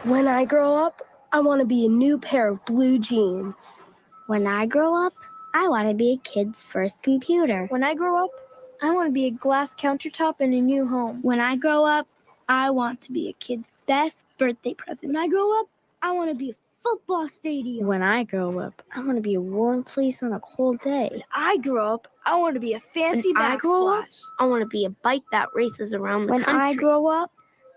Speaker 18: When I grow up, I want to be a new pair of blue jeans.
Speaker 20: When I grow up, I want to be a kid's first computer.
Speaker 18: When I grow up, I want to be a glass countertop in a new home.
Speaker 20: When I grow up, I want to be a kid's best birthday present.
Speaker 18: When I grow up, I want to be a football stadium.
Speaker 20: When I grow up, I want to be a warm fleece on a cold day.
Speaker 18: When I grow up, I want to be a fancy backsplash.
Speaker 20: I want to be a bike that races around the country. When I grow up,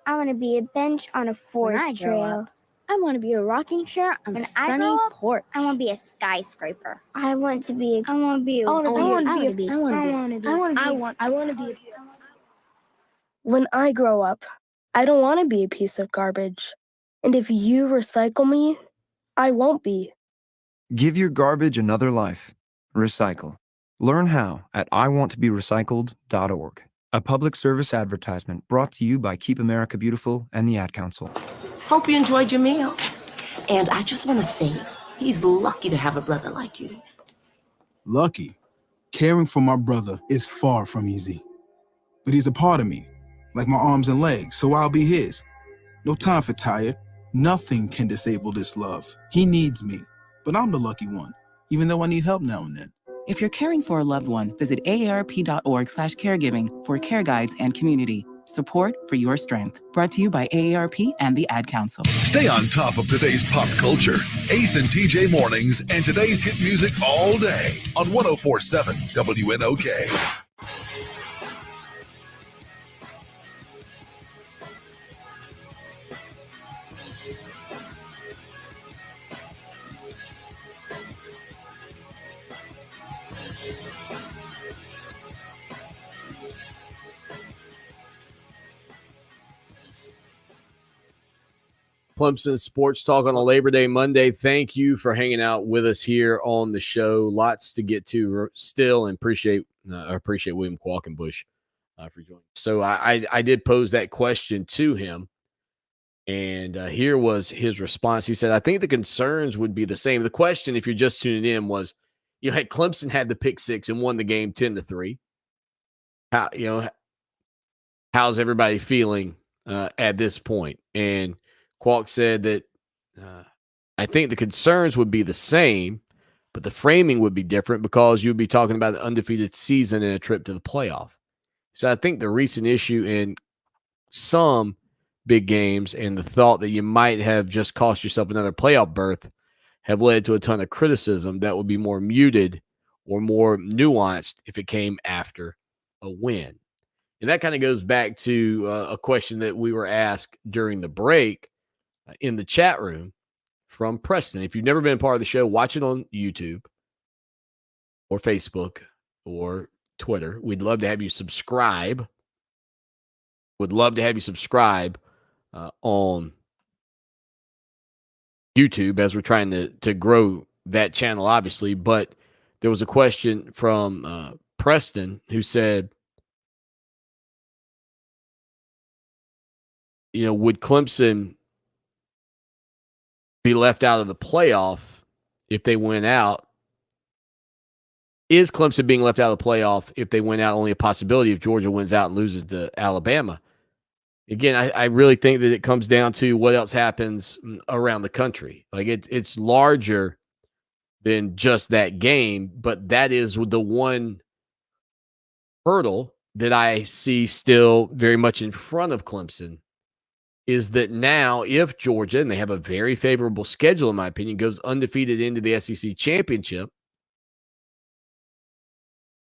Speaker 20: I want to be a bench on a forest trail.
Speaker 18: I want to be a rocking chair on a sunny porch.
Speaker 20: I want to be a skyscraper. I want to be
Speaker 18: When I grow up, I don't want to be a piece of garbage. And if you recycle me, I won't be.
Speaker 21: Give your garbage another life. Recycle. Learn how at iwanttoberecycled.org. A public service advertisement brought to you by Keep America Beautiful and the Ad Council.
Speaker 22: Hope you enjoyed your meal. And I just want to say, he's lucky to have a brother like you.
Speaker 23: Lucky? Caring for my brother is far from easy. But he's a part of me, like my arms and legs, so I'll be his. No time for tired. Nothing can disable this love. He needs me, but I'm the lucky one, even though I need help now and then.
Speaker 17: If you're caring for a loved one, visit aarp.org/caregiving for care guides and community. Support for your strength. Brought to you by AARP and the Ad Council.
Speaker 30: Stay on top of today's pop culture. Ace and TJ Mornings and today's hit music all day on 104.7 WNOK.
Speaker 2: Clemson Sports Talk on a Labor Day Monday. Thank you for hanging out with us here on the show. Lots to get to still, and I appreciate William Qualkenbush for joining. So I did pose that question to him, and here was his response. He said, I think the concerns would be the same. The question, if you're just tuning in, was, had Clemson had the pick six and won the game 10-3. How's everybody feeling at this point? And Qualk said that I think the concerns would be the same, but the framing would be different because you'd be talking about an undefeated season and a trip to the playoff. So I think the recent issue in some big games and the thought that you might have just cost yourself another playoff berth have led to a ton of criticism that would be more muted or more nuanced if it came after a win. And that kind of goes back to a question that we were asked during the break in the chat room from Preston. If you've never been part of the show, watch it on YouTube or Facebook or Twitter. We'd love to have you subscribe. Would love to have you subscribe on YouTube as we're trying to grow that channel, obviously. But there was a question from Preston who said, would Clemson be left out of the playoff if they went out? Is Clemson being left out of the playoff if they went out only a possibility if Georgia wins out and loses to Alabama? Again, I really think that it comes down to what else happens around the country. Like it's larger than just that game, but that is the one hurdle that I see still very much in front of Clemson. Is that now if Georgia, and they have a very favorable schedule in my opinion, goes undefeated into the SEC championship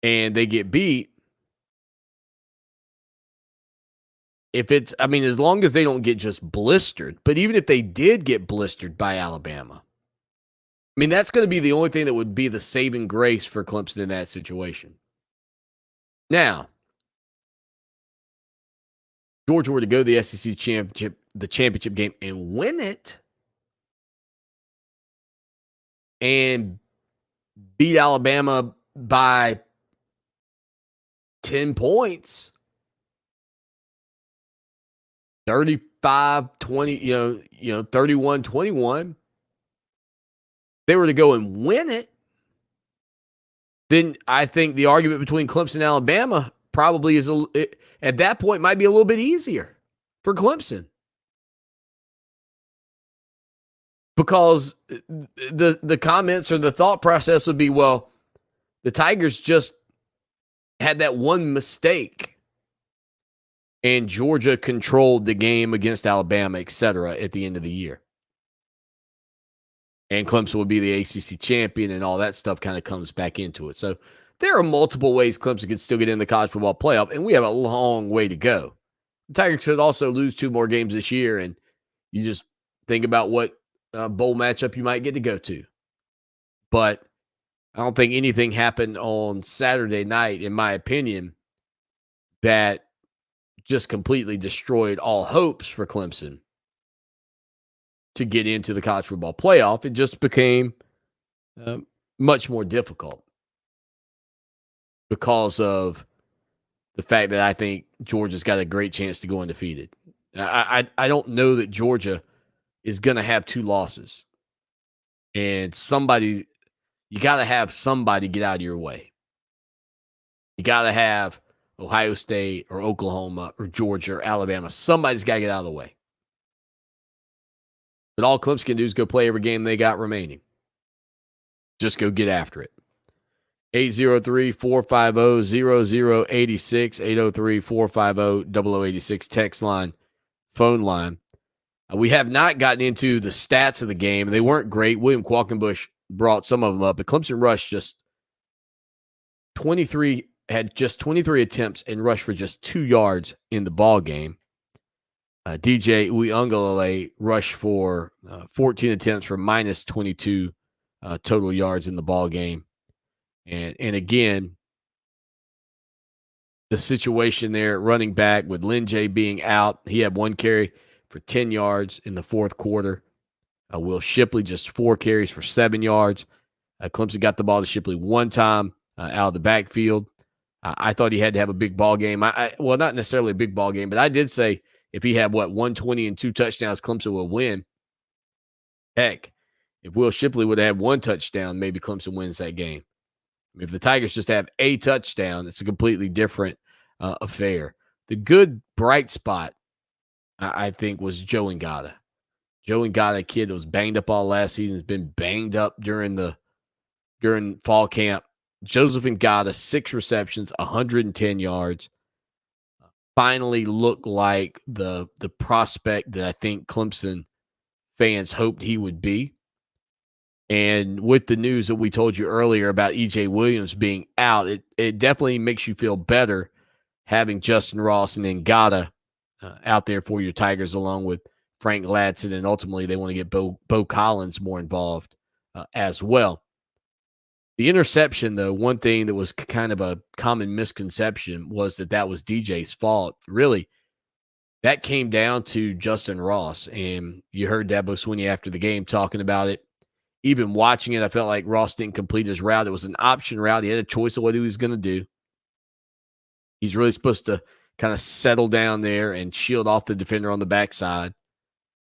Speaker 2: and they get beat, as long as they don't get just blistered, but even if they did get blistered by Alabama, that's going to be the only thing that would be the saving grace for Clemson in that situation. Now, Georgia were to go to the SEC championship game and win it and beat Alabama by 10 points, 35-20, 31-21, they were to go and win it, then I think the argument between Clemson and Alabama probably is at that point might be a little bit easier for Clemson. Because the comments or the thought process would be, well, the Tigers just had that one mistake and Georgia controlled the game against Alabama, et cetera, at the end of the year. And Clemson would be the ACC champion and all that stuff kind of comes back into it. So there are multiple ways Clemson could still get in the college football playoff, and we have a long way to go. The Tigers could also lose 2 more games this year, and you just think about what bowl matchup you might get to go to. But I don't think anything happened on Saturday night, in my opinion, that just completely destroyed all hopes for Clemson to get into the college football playoff. It just became much more difficult because of the fact that I think Georgia's got a great chance to go undefeated. I don't know that Georgia is going to have 2 losses. And you got to have somebody get out of your way. You got to have Ohio State or Oklahoma or Georgia or Alabama. Somebody's got to get out of the way. But all Clemson can do is go play every game they got remaining. Just go get after it. 803-450-0086, 803-450-0086, text line, phone line. We have not gotten into the stats of the game. They weren't great. William Qualkenbush brought some of them up, but Clemson rushed had just 23 attempts and rushed for just 2 yards in the ball game. DJ Uiagalelei rushed for 14 attempts for minus 22 total yards in the ball game. And again, the situation there, running back with Lin J being out, he had 1 carry for 10 yards in the fourth quarter. Will Shipley just 4 carries for 7 yards. Clemson got the ball to Shipley 1 time out of the backfield. I thought he had to have a big ball game. Well, not necessarily a big ball game, but I did say if he had 120 and 2 touchdowns, Clemson would win. Heck, if Will Shipley would have had 1 touchdown, maybe Clemson wins that game. I mean, if the Tigers just have a touchdown, it's a completely different affair. The good bright spot, I think, was Joe Ngata. Joe Ngata, a kid that was banged up all last season, has been banged up during fall camp. Joseph Ngata, 6 receptions, 110 yards. Finally looked like the prospect that I think Clemson fans hoped he would be. And with the news that we told you earlier about E.J. Williams being out, it definitely makes you feel better having Justin Ross and Ngata out there for your Tigers, along with Frank Ladson, and ultimately they want to get Bo Collins more involved as well. The interception, though, one thing that was kind of a common misconception was that was DJ's fault. Really, that came down to Justin Ross, and you heard Dabo Swinney after the game talking about it. Even watching it, I felt like Ross didn't complete his route. It was an option route. He had a choice of what he was going to do. He's really supposed to kind of settle down there and shield off the defender on the backside.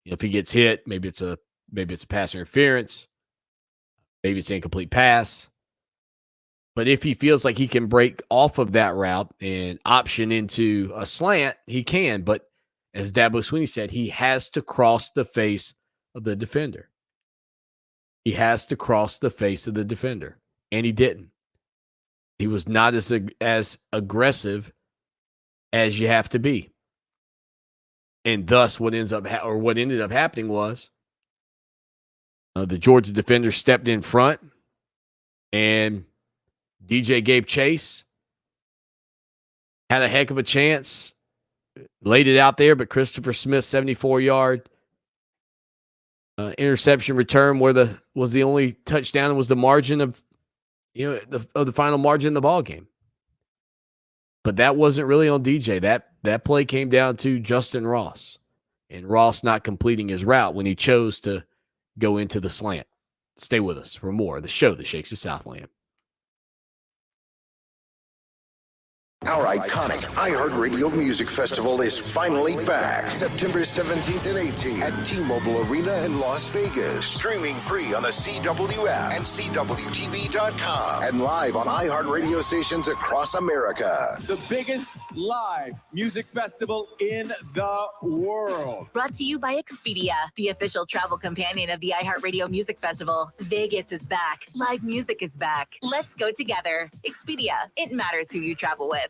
Speaker 2: If he gets hit, maybe it's a pass interference. Maybe it's an incomplete pass. But if he feels like he can break off of that route and option into a slant, he can. But as Dabo Swinney said, he has to cross the face of the defender. He has to cross the face of the defender, and he didn't. He was not as aggressive as you have to be. And thus what ended up happening was the Georgia defender stepped in front, and DJ gave chase, had a heck of a chance, laid it out there, but Christopher Smith's 74-yard interception return was the only touchdown and was the margin of the final margin of the ball game. But that wasn't really on DJ. That play came down to Justin Ross, and Ross not completing his route when he chose to go into the slant. Stay with us for more of the show that shakes the Southland.
Speaker 7: Our iconic iHeartRadio Music Festival is finally back September 17th and 18th at T-Mobile Arena in Las Vegas. Streaming free on the CW app and CWTV.com and live on iHeartRadio stations across America.
Speaker 8: The biggest live music festival in the world.
Speaker 6: Brought to you by Expedia, the official travel companion of the iHeartRadio Music Festival. Vegas is back. Live music is back. Let's go together. Expedia. It matters who you travel with.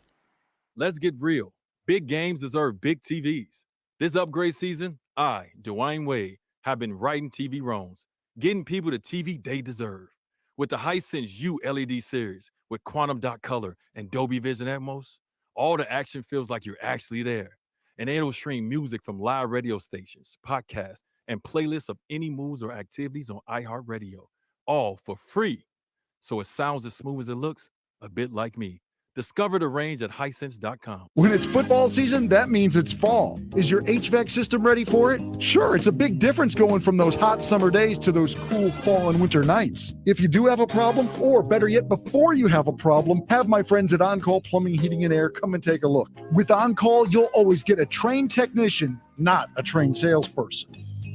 Speaker 9: Let's get real. Big games deserve big TVs. This upgrade season, I, Dwayne Wade, have been righting TV wrongs, getting people the TV they deserve. With the Hisense U LED series with Quantum Dot Color and Dolby Vision Atmos, all the action feels like you're actually there. And it'll stream music from live radio stations, podcasts, and playlists of any moves or activities on iHeartRadio, all for free. So it sounds as smooth as it looks, a bit like me. Discover the range at hisense.com.
Speaker 14: When it's football season, that means it's fall. Is your HVAC system ready for it? Sure, it's a big difference going from those hot summer days to those cool fall and winter nights. If you do have a problem, or better yet, before you have a problem, have my friends at On-Call Plumbing, Heating, and Air come and take a look. With On-Call, you'll always get a trained technician, not a trained salesperson.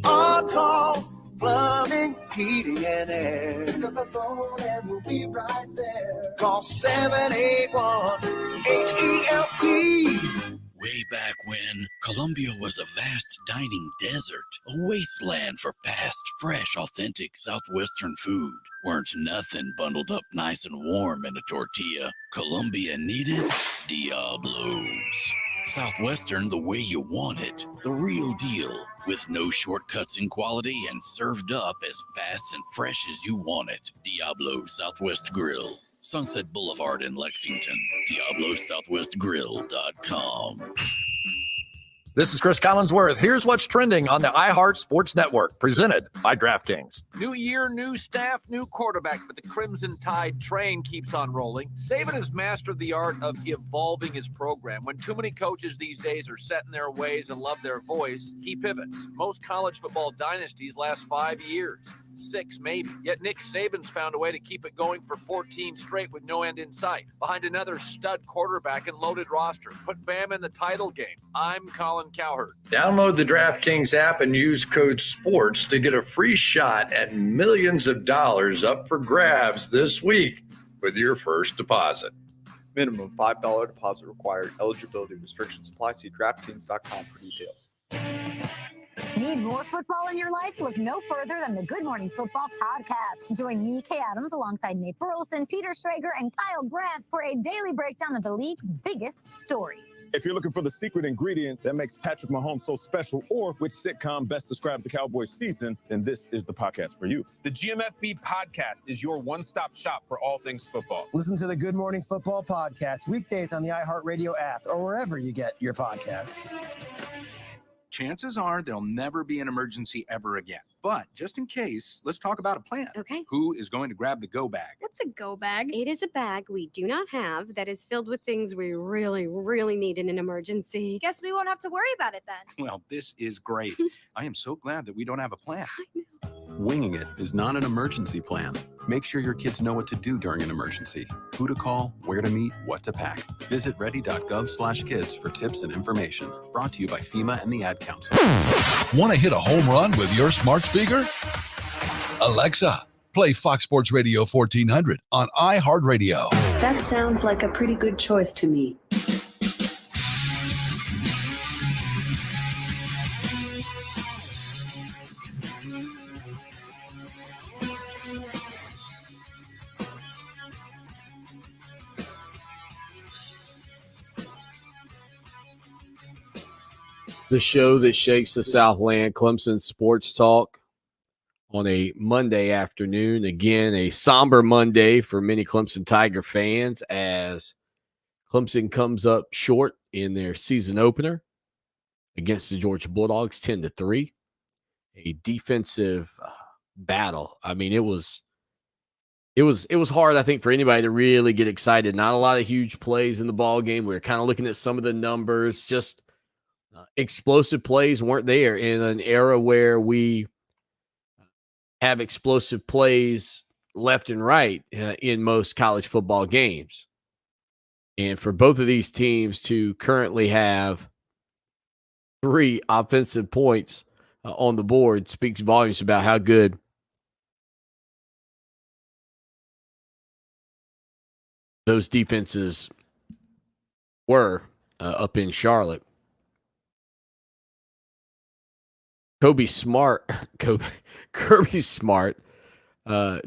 Speaker 10: On-Call Plumbing, Heating, and Air. Pick up the phone and we'll be right there. Call 781-HELP.
Speaker 13: Way back when, Colombia was a vast dining desert, a wasteland for fast, fresh, authentic Southwestern food. Weren't nothing bundled up nice and warm in a tortilla. Colombia needed Diablos. Southwestern the way you want it. The real deal, with no shortcuts in quality and served up as fast and fresh as you want it. Diablo Southwest Grill. Sunset Boulevard in Lexington. DiabloSouthwestGrill.com.
Speaker 24: This is Chris Collinsworth. Here's what's trending on the iHeart Sports Network, presented by DraftKings.
Speaker 25: New year, new staff, new quarterback, but the Crimson Tide train keeps on rolling. Saban has mastered the art of evolving his program. When too many coaches these days are set in their ways and love their voice, he pivots. Most college football dynasties last 5 years. 6 maybe. Yet Nick Saban's found a way to keep it going for 14 straight with no end in sight. Behind another stud quarterback and loaded roster. Put Bama in the title game. I'm Colin Cowherd.
Speaker 24: Download the DraftKings app and use code SPORTS to get a free shot at millions of dollars up for grabs this week with your first deposit.
Speaker 1: Minimum $5 deposit required. Eligibility restrictions apply. See DraftKings.com for details.
Speaker 3: Need more football in your life? Look no further than the Good Morning Football podcast. Join me, Kay Adams, alongside Nate Burleson, Peter Schrager, and Kyle Brandt for a daily breakdown of the league's biggest stories.
Speaker 12: If you're looking for the secret ingredient that makes Patrick Mahomes so special, or which sitcom best describes the Cowboys season, then this is the podcast for you.
Speaker 15: The GMFB podcast is your one-stop shop for all things football.
Speaker 16: Listen to the Good Morning Football podcast weekdays on the iHeartRadio app or wherever you get your podcasts.
Speaker 19: Chances are there'll never be an emergency ever again. But just in case, let's talk about a plan.
Speaker 30: Okay.
Speaker 19: Who is going to grab the go bag?
Speaker 30: What's a go bag? It is a bag we do not have that is filled with things we really, really need in an emergency. Guess we won't have to worry about it then.
Speaker 19: Well, this is great. I am so glad that we don't have a plan.
Speaker 26: Winging it is not an emergency plan. Make sure your kids know what to do during an emergency, who to call, where to meet, what to pack. Visit ready.gov/kids for tips and information. Brought to you by FEMA and the Ad Council.
Speaker 30: Want to hit a home run with your smart speaker? Alexa, play Fox Sports Radio 1400 on iHeartRadio.
Speaker 27: That sounds like a pretty good choice to me.
Speaker 2: The show that shakes the Southland, Clemson Sports Talk, on a Monday afternoon. Again, a somber Monday for many Clemson Tiger fans as Clemson comes up short in their season opener against the Georgia Bulldogs, 10-3. A defensive battle. I mean, it was hard, I think, for anybody to really get excited. Not a lot of huge plays in the ball game. We were kind of looking at some of the numbers, just explosive plays weren't there in an era where we have explosive plays left and right in most college football games. And for both of these teams to currently have 3 offensive points on the board speaks volumes about how good those defenses were up in Charlotte. Kirby Smart,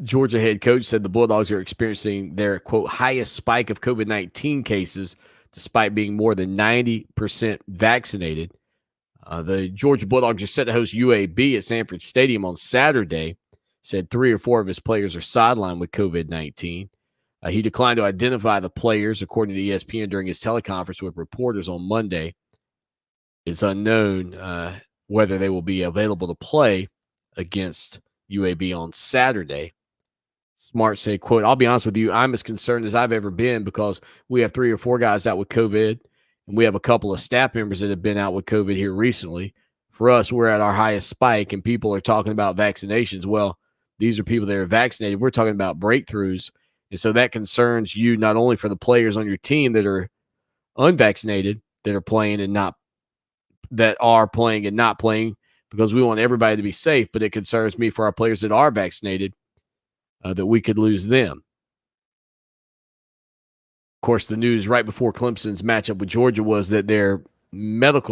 Speaker 2: Georgia head coach, said the Bulldogs are experiencing their, quote, highest spike of COVID-19 cases despite being more than 90% vaccinated. The Georgia Bulldogs are set to host UAB at Sanford Stadium on Saturday. Said 3 or 4 of his players are sidelined with COVID-19. He declined to identify the players, according to ESPN, during his teleconference with reporters on Monday. It's unknown whether they will be available to play against UAB on Saturday. Smart said, quote, I'll be honest with you, I'm as concerned as I've ever been because we have 3 or 4 guys out with COVID, and we have a couple of staff members that have been out with COVID here recently. For us, we're at our highest spike, and people are talking about vaccinations. Well, these are people that are vaccinated. We're talking about breakthroughs, and so that concerns you not only for the players on your team that are unvaccinated, that are playing and not playing, because we want everybody to be safe, but it concerns me for our players that are vaccinated that we could lose them. Of course, the news right before Clemson's matchup with Georgia was that their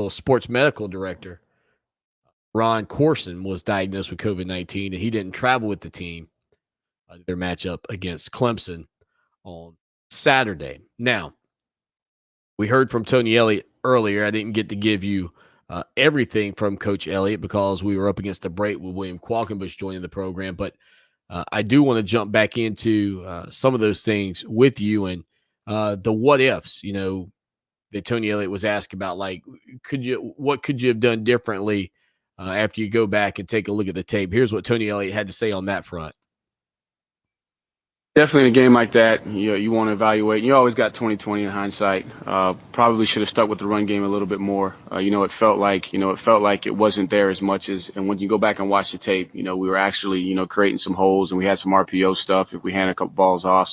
Speaker 2: sports medical director, Ron Corson, was diagnosed with COVID-19, and he didn't travel with the team their matchup against Clemson on Saturday. Now, we heard from Tony Elliott earlier. I didn't get to give you everything from Coach Elliott because we were up against the break with William Qualkenbush joining the program. But I do want to jump back into some of those things with you and the what ifs, that Tony Elliott was asked about. Like, what could you have done differently after you go back and take a look at the tape? Here's what Tony Elliott had to say on that front.
Speaker 4: Definitely in a game like that, you want to evaluate. You always got 20/20 in hindsight. Probably should have stuck with the run game a little bit more. It felt like it wasn't there as much as. And when you go back and watch the tape, we were actually creating some holes, and we had some RPO stuff if we handed a couple balls off.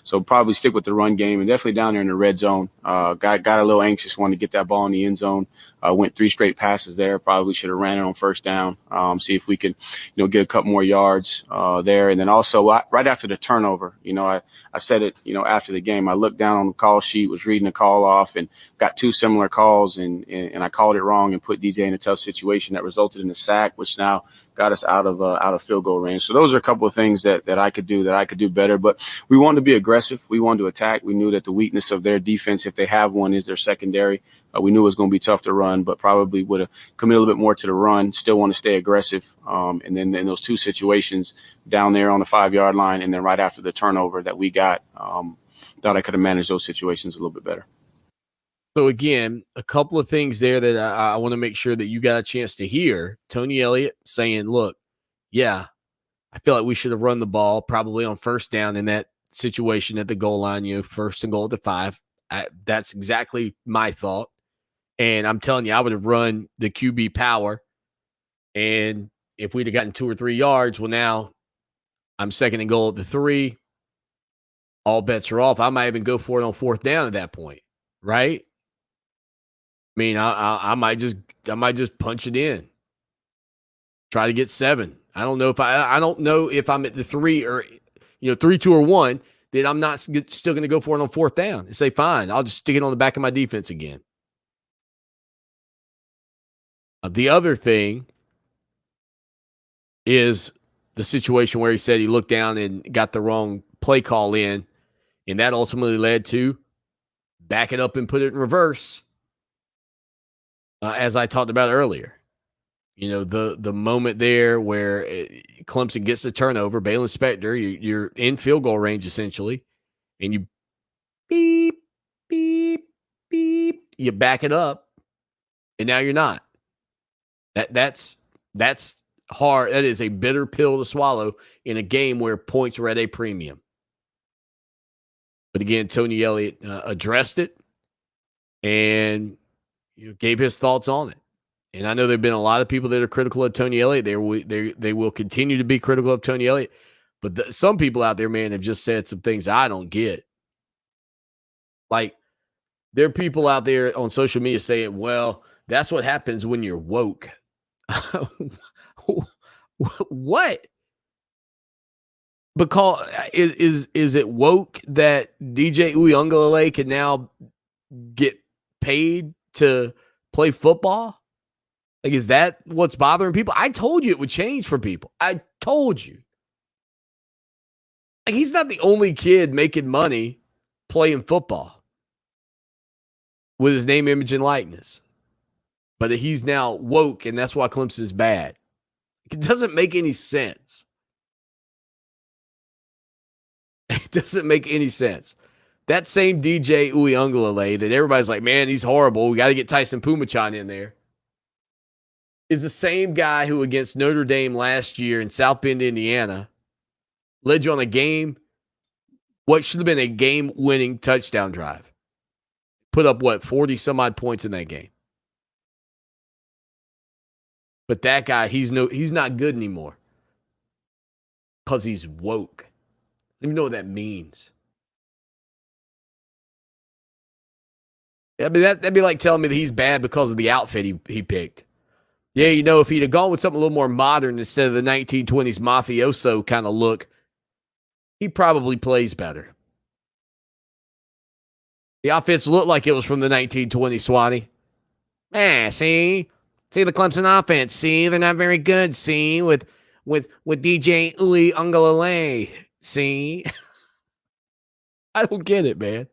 Speaker 4: So probably stick with the run game, and definitely down there in the red zone. Got a little anxious, wanted to get that ball in the end zone. Went 3 straight passes there. Probably should have ran it on first down. See if we could, get a couple more yards there. And then also right after the turnover, I said it, after the game, I looked down on the call sheet, was reading the call off, and got 2 similar calls, and I called it wrong and put DJ in a tough situation that resulted in a sack, which now got us out of field goal range. So those are a couple of things that I could do better. But we wanted to be aggressive. We wanted to attack. We knew that the weakness of their defense, if they have one, is their secondary. We knew it was going to be tough to run, but probably would have committed a little bit more to the run. Still want to stay aggressive. And then in those 2 situations down there on the 5-yard line, and then right after the turnover that we got, thought I could have managed those situations a little bit better.
Speaker 2: So again, a couple of things there that I want to make sure that you got a chance to hear. Tony Elliott saying, look, yeah, I feel like we should have run the ball probably on first down in that situation at the goal line, first and goal at the 5. That's exactly my thought. And I'm telling you, I would have run the QB power. And if we'd have gotten 2 or 3 yards, well, now I'm second and goal at the 3. All bets are off. I might even go for it on fourth down at that point, right? I mean, I might just punch it in, try to get 7. I don't know if I'm at the 3 or 3, 2, or 1. Then I'm not still going to go for it on fourth down and say, fine, I'll just stick it on the back of my defense again. The other thing is the situation where he said he looked down and got the wrong play call in, and that ultimately led to back it up and put it in reverse, as I talked about earlier. The moment there where Clemson gets the turnover, Balin Spector, you're in field goal range essentially, and you beep, beep, beep, you back it up, and now you're not. That's hard. That is a bitter pill to swallow in a game where points were at a premium. But again, Tony Elliott addressed it and gave his thoughts on it. And I know there have been a lot of people that are critical of Tony Elliott. They will continue to be critical of Tony Elliott. But some people out there, man, have just said some things I don't get. Like, there are people out there on social media saying, well, that's what happens when you're woke. What? Because is it woke that DJ Uiagalelei can now get paid to play football? Like, is that what's bothering people? I told you it would change for people. I told you. Like, he's not the only kid making money playing football with his name, image, and likeness. But he's now woke, and that's why Clemson is bad. It doesn't make any sense. It doesn't make any sense. That same DJ Uiagalelei that everybody's like, man, he's horrible. We got to get Tyson Pumachan in there, is the same guy who against Notre Dame last year in South Bend, Indiana, led you on a game, what should have been a game-winning touchdown drive. Put up, 40-some-odd points in that game. But that guy, he's not good anymore because he's woke. I don't even know what that means. I mean, that'd be like telling me that he's bad because of the outfit he picked. Yeah, if he'd have gone with something a little more modern instead of the 1920s mafioso kind of look, he probably plays better. The outfits looked like it was from the 1920s, Swanee. See the Clemson offense. See, they're not very good. See, with DJ Uiagalelei. See, I don't get it, man.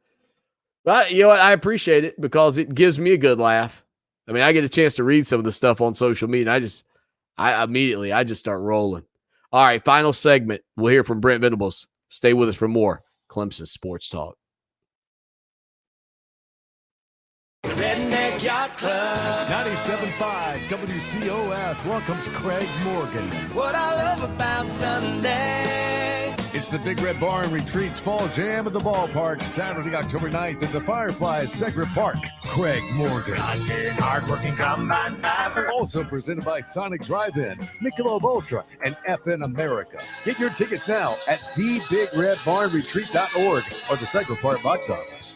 Speaker 2: But you know what? I appreciate it because it gives me a good laugh. I mean, I get a chance to read some of the stuff on social media, and I immediately just start rolling. All right, final segment. We'll hear from Brent Venables. Stay with us for more Clemson Sports Talk.
Speaker 10: Redneck Yacht Club.
Speaker 5: 97.5 WCOS welcomes Craig Morgan.
Speaker 10: What I love about Sunday
Speaker 5: is It's the Big Red Barn Retreats Fall Jam at the Ballpark, Saturday, October 9th at the Fireflies, Segra Park. Craig Morgan.
Speaker 10: Hardworking combine driver.
Speaker 5: Also presented by Sonic Drive-In, Michelob Ultra, and FN America. Get your tickets now at thebigredbarnretreat.org or the Segra Park box office.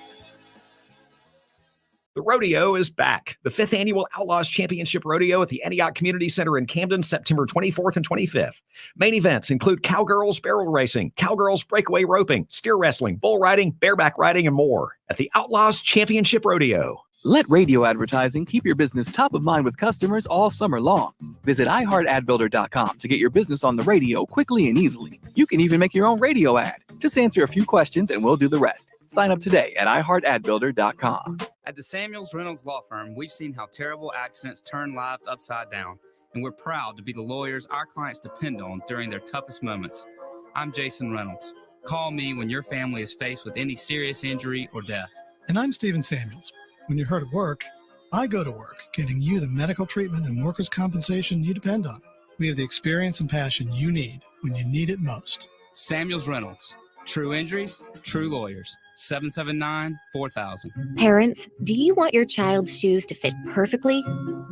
Speaker 11: The rodeo is back. The 5th Annual Outlaws Championship Rodeo at the Antioch Community Center in Camden, September 24th and 25th. Main events include cowgirls barrel racing, cowgirls breakaway roping, steer wrestling, bull riding, bareback riding, and more at the Outlaws Championship Rodeo.
Speaker 17: Let radio advertising keep your business top of mind with customers all summer long. Visit iHeartAdBuilder.com to get your business on the radio quickly and easily. You can even make your own radio ad. Just answer a few questions and we'll do the rest. Sign up today at iHeartAdBuilder.com.
Speaker 18: At the Samuels Reynolds Law Firm, we've seen how terrible accidents turn lives upside down, and we're proud to be the lawyers our clients depend on during their toughest moments. I'm Jason Reynolds. Call me when your family is faced with any serious injury or death.
Speaker 20: And I'm Stephen Samuels. When you're hurt at work, I go to work, getting you the medical treatment and workers' compensation you depend on. We have the experience and passion you need when you need it most.
Speaker 18: Samuels Reynolds. True injuries, true lawyers. 779-4000.
Speaker 30: Parents, do you want your child's shoes to fit perfectly?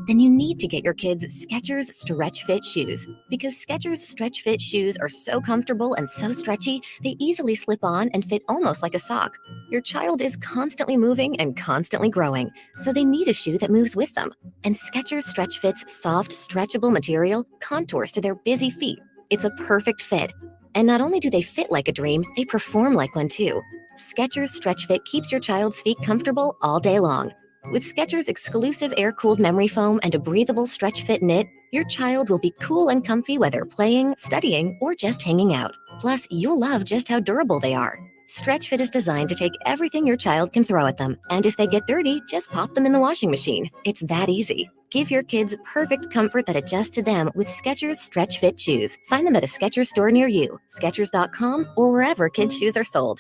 Speaker 30: Then you need to get your kids Skechers Stretch Fit shoes, because Skechers Stretch Fit shoes are so comfortable and so stretchy, they easily slip on and fit almost like a sock. Your child is constantly moving and constantly growing, so they need a shoe that moves with them. And Skechers Stretch Fit's soft, stretchable material contours to their busy feet. It's a perfect fit. And not only do they fit like a dream, they perform like one too. Skechers Stretch Fit keeps your child's feet comfortable all day long. With Skechers' exclusive air-cooled memory foam and a breathable Stretch Fit knit, your child will be cool and comfy whether playing, studying, or just hanging out. Plus, you'll love just how durable they are. Stretch Fit is designed to take everything your child can throw at them, and if they get dirty, just pop them in the washing machine. It's that easy. Give your kids perfect comfort that adjusts to them with Skechers Stretch Fit shoes. Find them at a Skechers store near you, Skechers.com, or wherever kids' shoes are sold.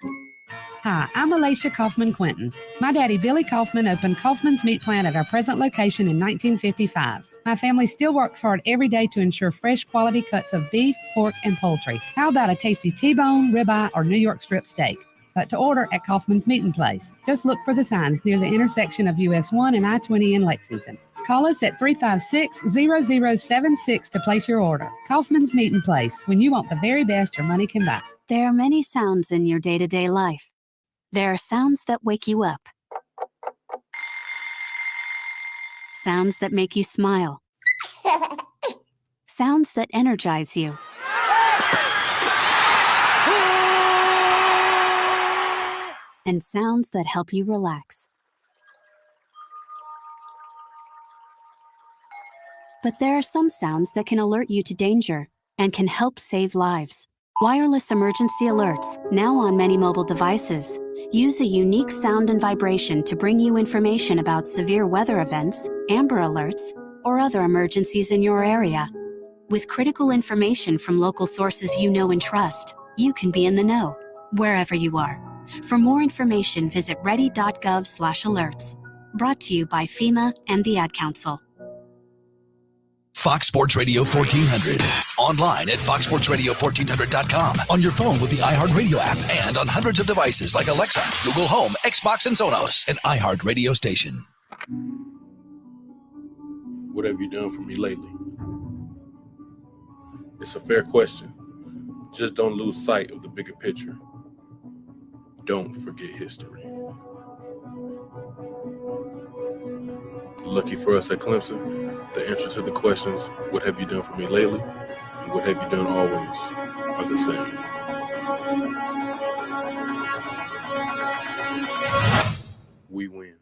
Speaker 21: Hi, I'm Alicia Kaufman Quinton. My daddy, Billy Kaufman, opened Kaufman's Meat Plant at our present location in 1955. My family still works hard every day to ensure fresh quality cuts of beef, pork, and poultry. How about a tasty T-bone, ribeye, or New York strip steak? But to order at Kaufman's Meat and Place. Just look for the signs near the intersection of US 1 and I-20 in Lexington. Call us at 356-0076 to place your order. Kaufman's Meat and Place, when you want the very best your money can buy.
Speaker 22: There are many sounds in your day-to-day life. There are sounds that wake you up. Sounds that make you smile. Sounds that energize you. And sounds that help you relax. But there are some sounds that can alert you to danger and can help save lives. Wireless emergency alerts, now on many mobile devices, use a unique sound and vibration to bring you information about severe weather events, Amber Alerts, or other emergencies in your area. With critical information from local sources you know and trust, you can be in the know, wherever you are. For more information, visit ready.gov/alerts. Brought to you by FEMA and the Ad Council.
Speaker 30: Fox Sports Radio 1400. Online at foxsportsradio1400.com. On your phone with the iHeartRadio app and on hundreds of devices like Alexa, Google Home, Xbox, and Sonos. An iHeart radio station.
Speaker 23: What have you done for me lately? It's a fair question. Just don't lose sight of the bigger picture. Don't forget history. Lucky for us at Clemson, the answer to the questions, what have you done for me lately, and what have you done always, are the same. We win.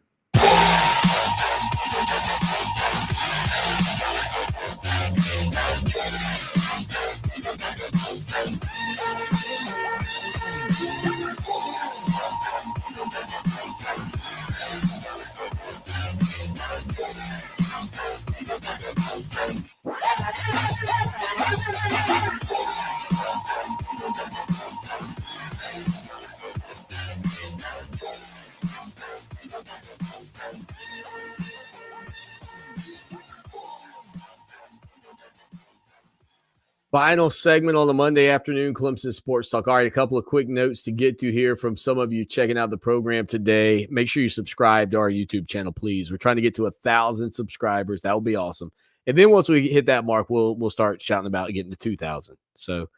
Speaker 2: Final segment on the Monday afternoon Clemson Sports Talk. All right, a couple of quick notes to get to here from some of you checking out the program today. Make sure you subscribe to our YouTube channel, please. We're trying to get to 1,000 subscribers. That would be awesome. And then once we hit that mark, we'll start shouting about getting to 2,000. So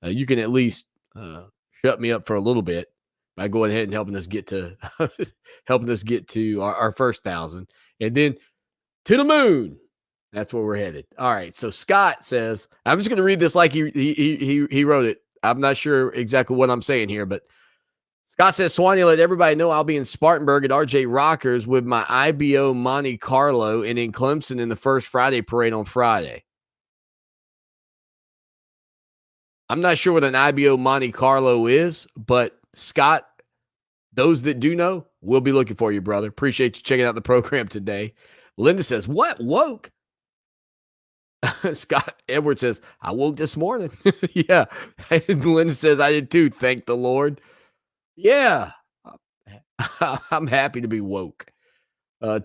Speaker 2: you can at least shut me up for a little bit by going ahead and helping us get to our first 1,000, and then to the moon. That's where we're headed. All right. So Scott says, I'm just going to read this like he wrote it. I'm not sure exactly what I'm saying here, but Scott says, Swanee, let everybody know I'll be in Spartanburg at RJ Rockers with my IBO Monte Carlo and in Clemson in the first Friday parade on Friday. I'm not sure what an IBO Monte Carlo is, but Scott, those that do know, we'll be looking for you, brother. Appreciate you checking out the program today. Linda says, what? Woke? Scott Edwards says, I woke this morning. Yeah. And Linda says, I did too. Thank the Lord. Yeah. I'm happy to be woke.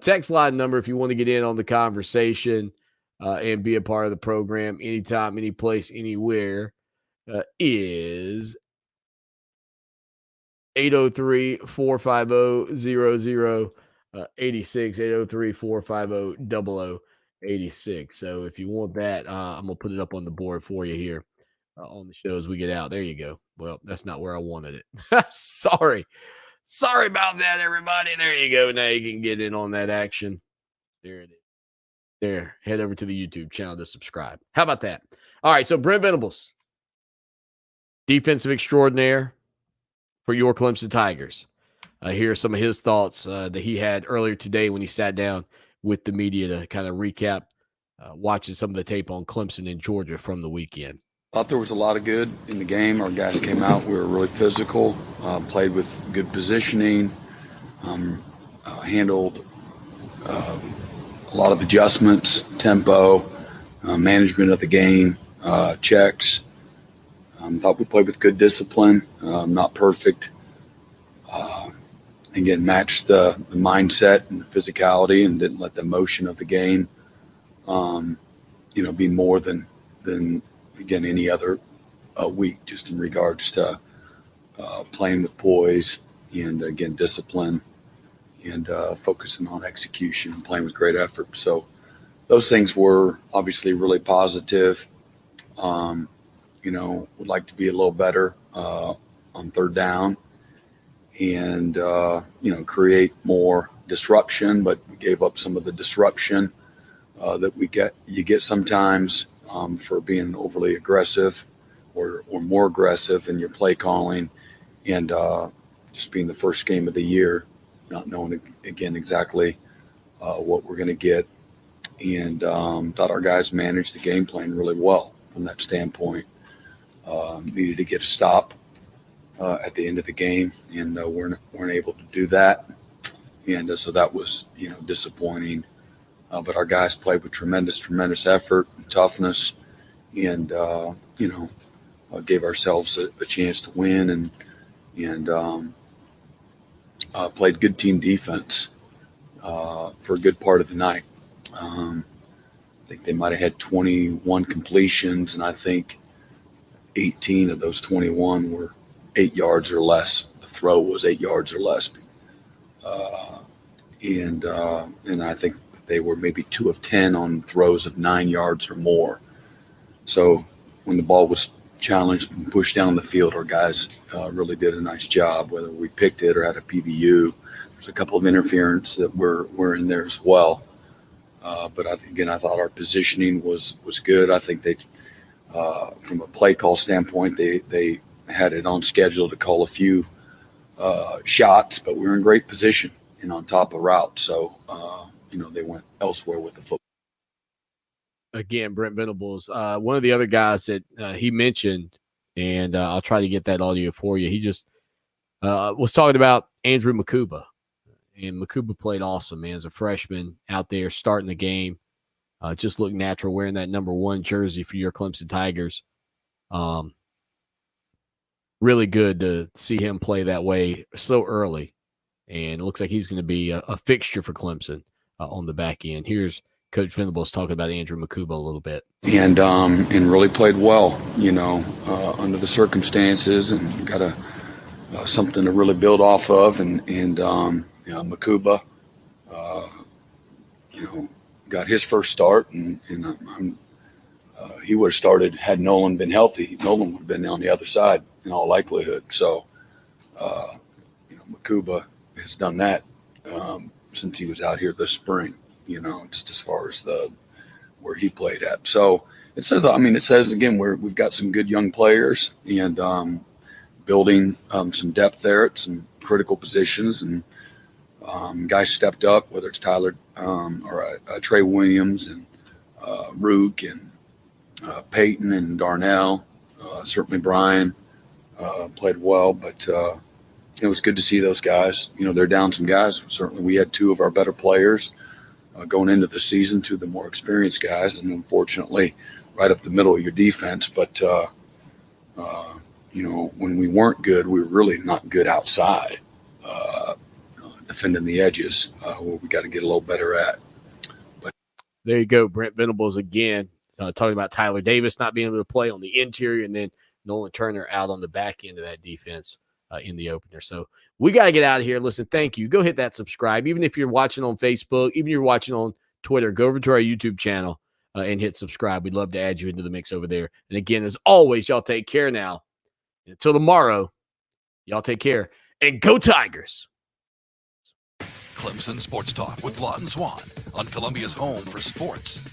Speaker 2: Text line number if you want to get in on the conversation and be a part of the program anytime, any place, anywhere is 803-450-0086, 803-450-0086. So if you want that, I'm going to put it up on the board for you here on the show as we get out. There you go. Well, that's not where I wanted it. Sorry about that, everybody. There you go. Now you can get in on that action. There it is. There, head over to the YouTube channel to subscribe. How about that? All right, so Brent Venables, defensive extraordinaire for your Clemson Tigers. Here are some of his thoughts that he had earlier today when he sat down with the media to kind of recap watching some of the tape on Clemson and Georgia from the weekend.
Speaker 6: I thought there was a lot of good in the game. Our guys came out. We were really physical, played with good positioning, handled a lot of adjustments, tempo, management of the game, checks. Thought we played with good discipline, not perfect. Again, matched the mindset and the physicality and didn't let the emotion of the game, be more than again, any other week, just in regards to playing with poise and, again, discipline and focusing on execution and playing with great effort. So those things were obviously really positive. Would like to be a little better on third down and, create more disruption, but we gave up some of the disruption that you get sometimes for being overly aggressive or more aggressive in your play calling and just being the first game of the year, not knowing, again, exactly what we're going to get. And thought our guys managed the game plan really well from that standpoint. Needed to get a stop at the end of the game, and weren't able to do that. And so that was, disappointing. But our guys played with tremendous effort and toughness, and gave ourselves a chance to win, and played good team defense for a good part of the night. I think they might have had 21 completions, and I think 18 of those 21 were 8 yards or less. The throw was 8 yards or less, and I think they were maybe 2 of 10 on throws of 9 yards or more. So when the ball was challenged and pushed down the field, our guys really did a nice job, whether we picked it or had a PBU. There's a couple of interference that were in there as well. But I thought our positioning was good. I think they, from a play call standpoint, they had it on schedule to call a few shots, but we were in great position and on top of route. So, they went elsewhere with the football.
Speaker 2: Again, Brent Venables, one of the other guys that he mentioned, and I'll try to get that audio for you. He just was talking about Andrew Makuba. And Makuba played awesome, man, as a freshman out there starting the game. Just looked natural wearing that number 1 jersey for your Clemson Tigers. Really good to see him play that way so early. And it looks like he's going to be a fixture for Clemson on the back end. Here's Coach Venables talking about Andrew Makuba a little bit.
Speaker 6: And really played well, under the circumstances, and got something to really build off of. And Makuba, got his first start, and he would have started had Nolan been healthy. Nolan would have been on the other side in all likelihood. So, Makuba has done that since he was out here this spring. Just as far as where he played at. So it says again, we've got some good young players and building some depth there at some critical positions, and guys stepped up, whether it's Tyler or Trey Williams and Rook and Peyton and Darnell. Certainly Brian played well, but it was good to see those guys. They're down some guys. Certainly we had two of our better players going into the season, two of the more experienced guys, and unfortunately right up the middle of your defense. But, when we weren't good, we were really not good outside, defending the edges, where we got to get a little better at. But
Speaker 2: there you go, Brent Venables again, talking about Tyler Davis not being able to play on the interior, and then Nolan Turner out on the back end of that defense in the opener. So we got to get out of here. Listen, thank you. Go hit that subscribe. Even if you're watching on Facebook, even if you're watching on Twitter, go over to our YouTube channel and hit subscribe. We'd love to add you into the mix over there. And again, as always, y'all take care now. Until tomorrow, y'all take care. And go Tigers!
Speaker 30: Clemson Sports Talk with Lawton Swan on Columbia's home for sports.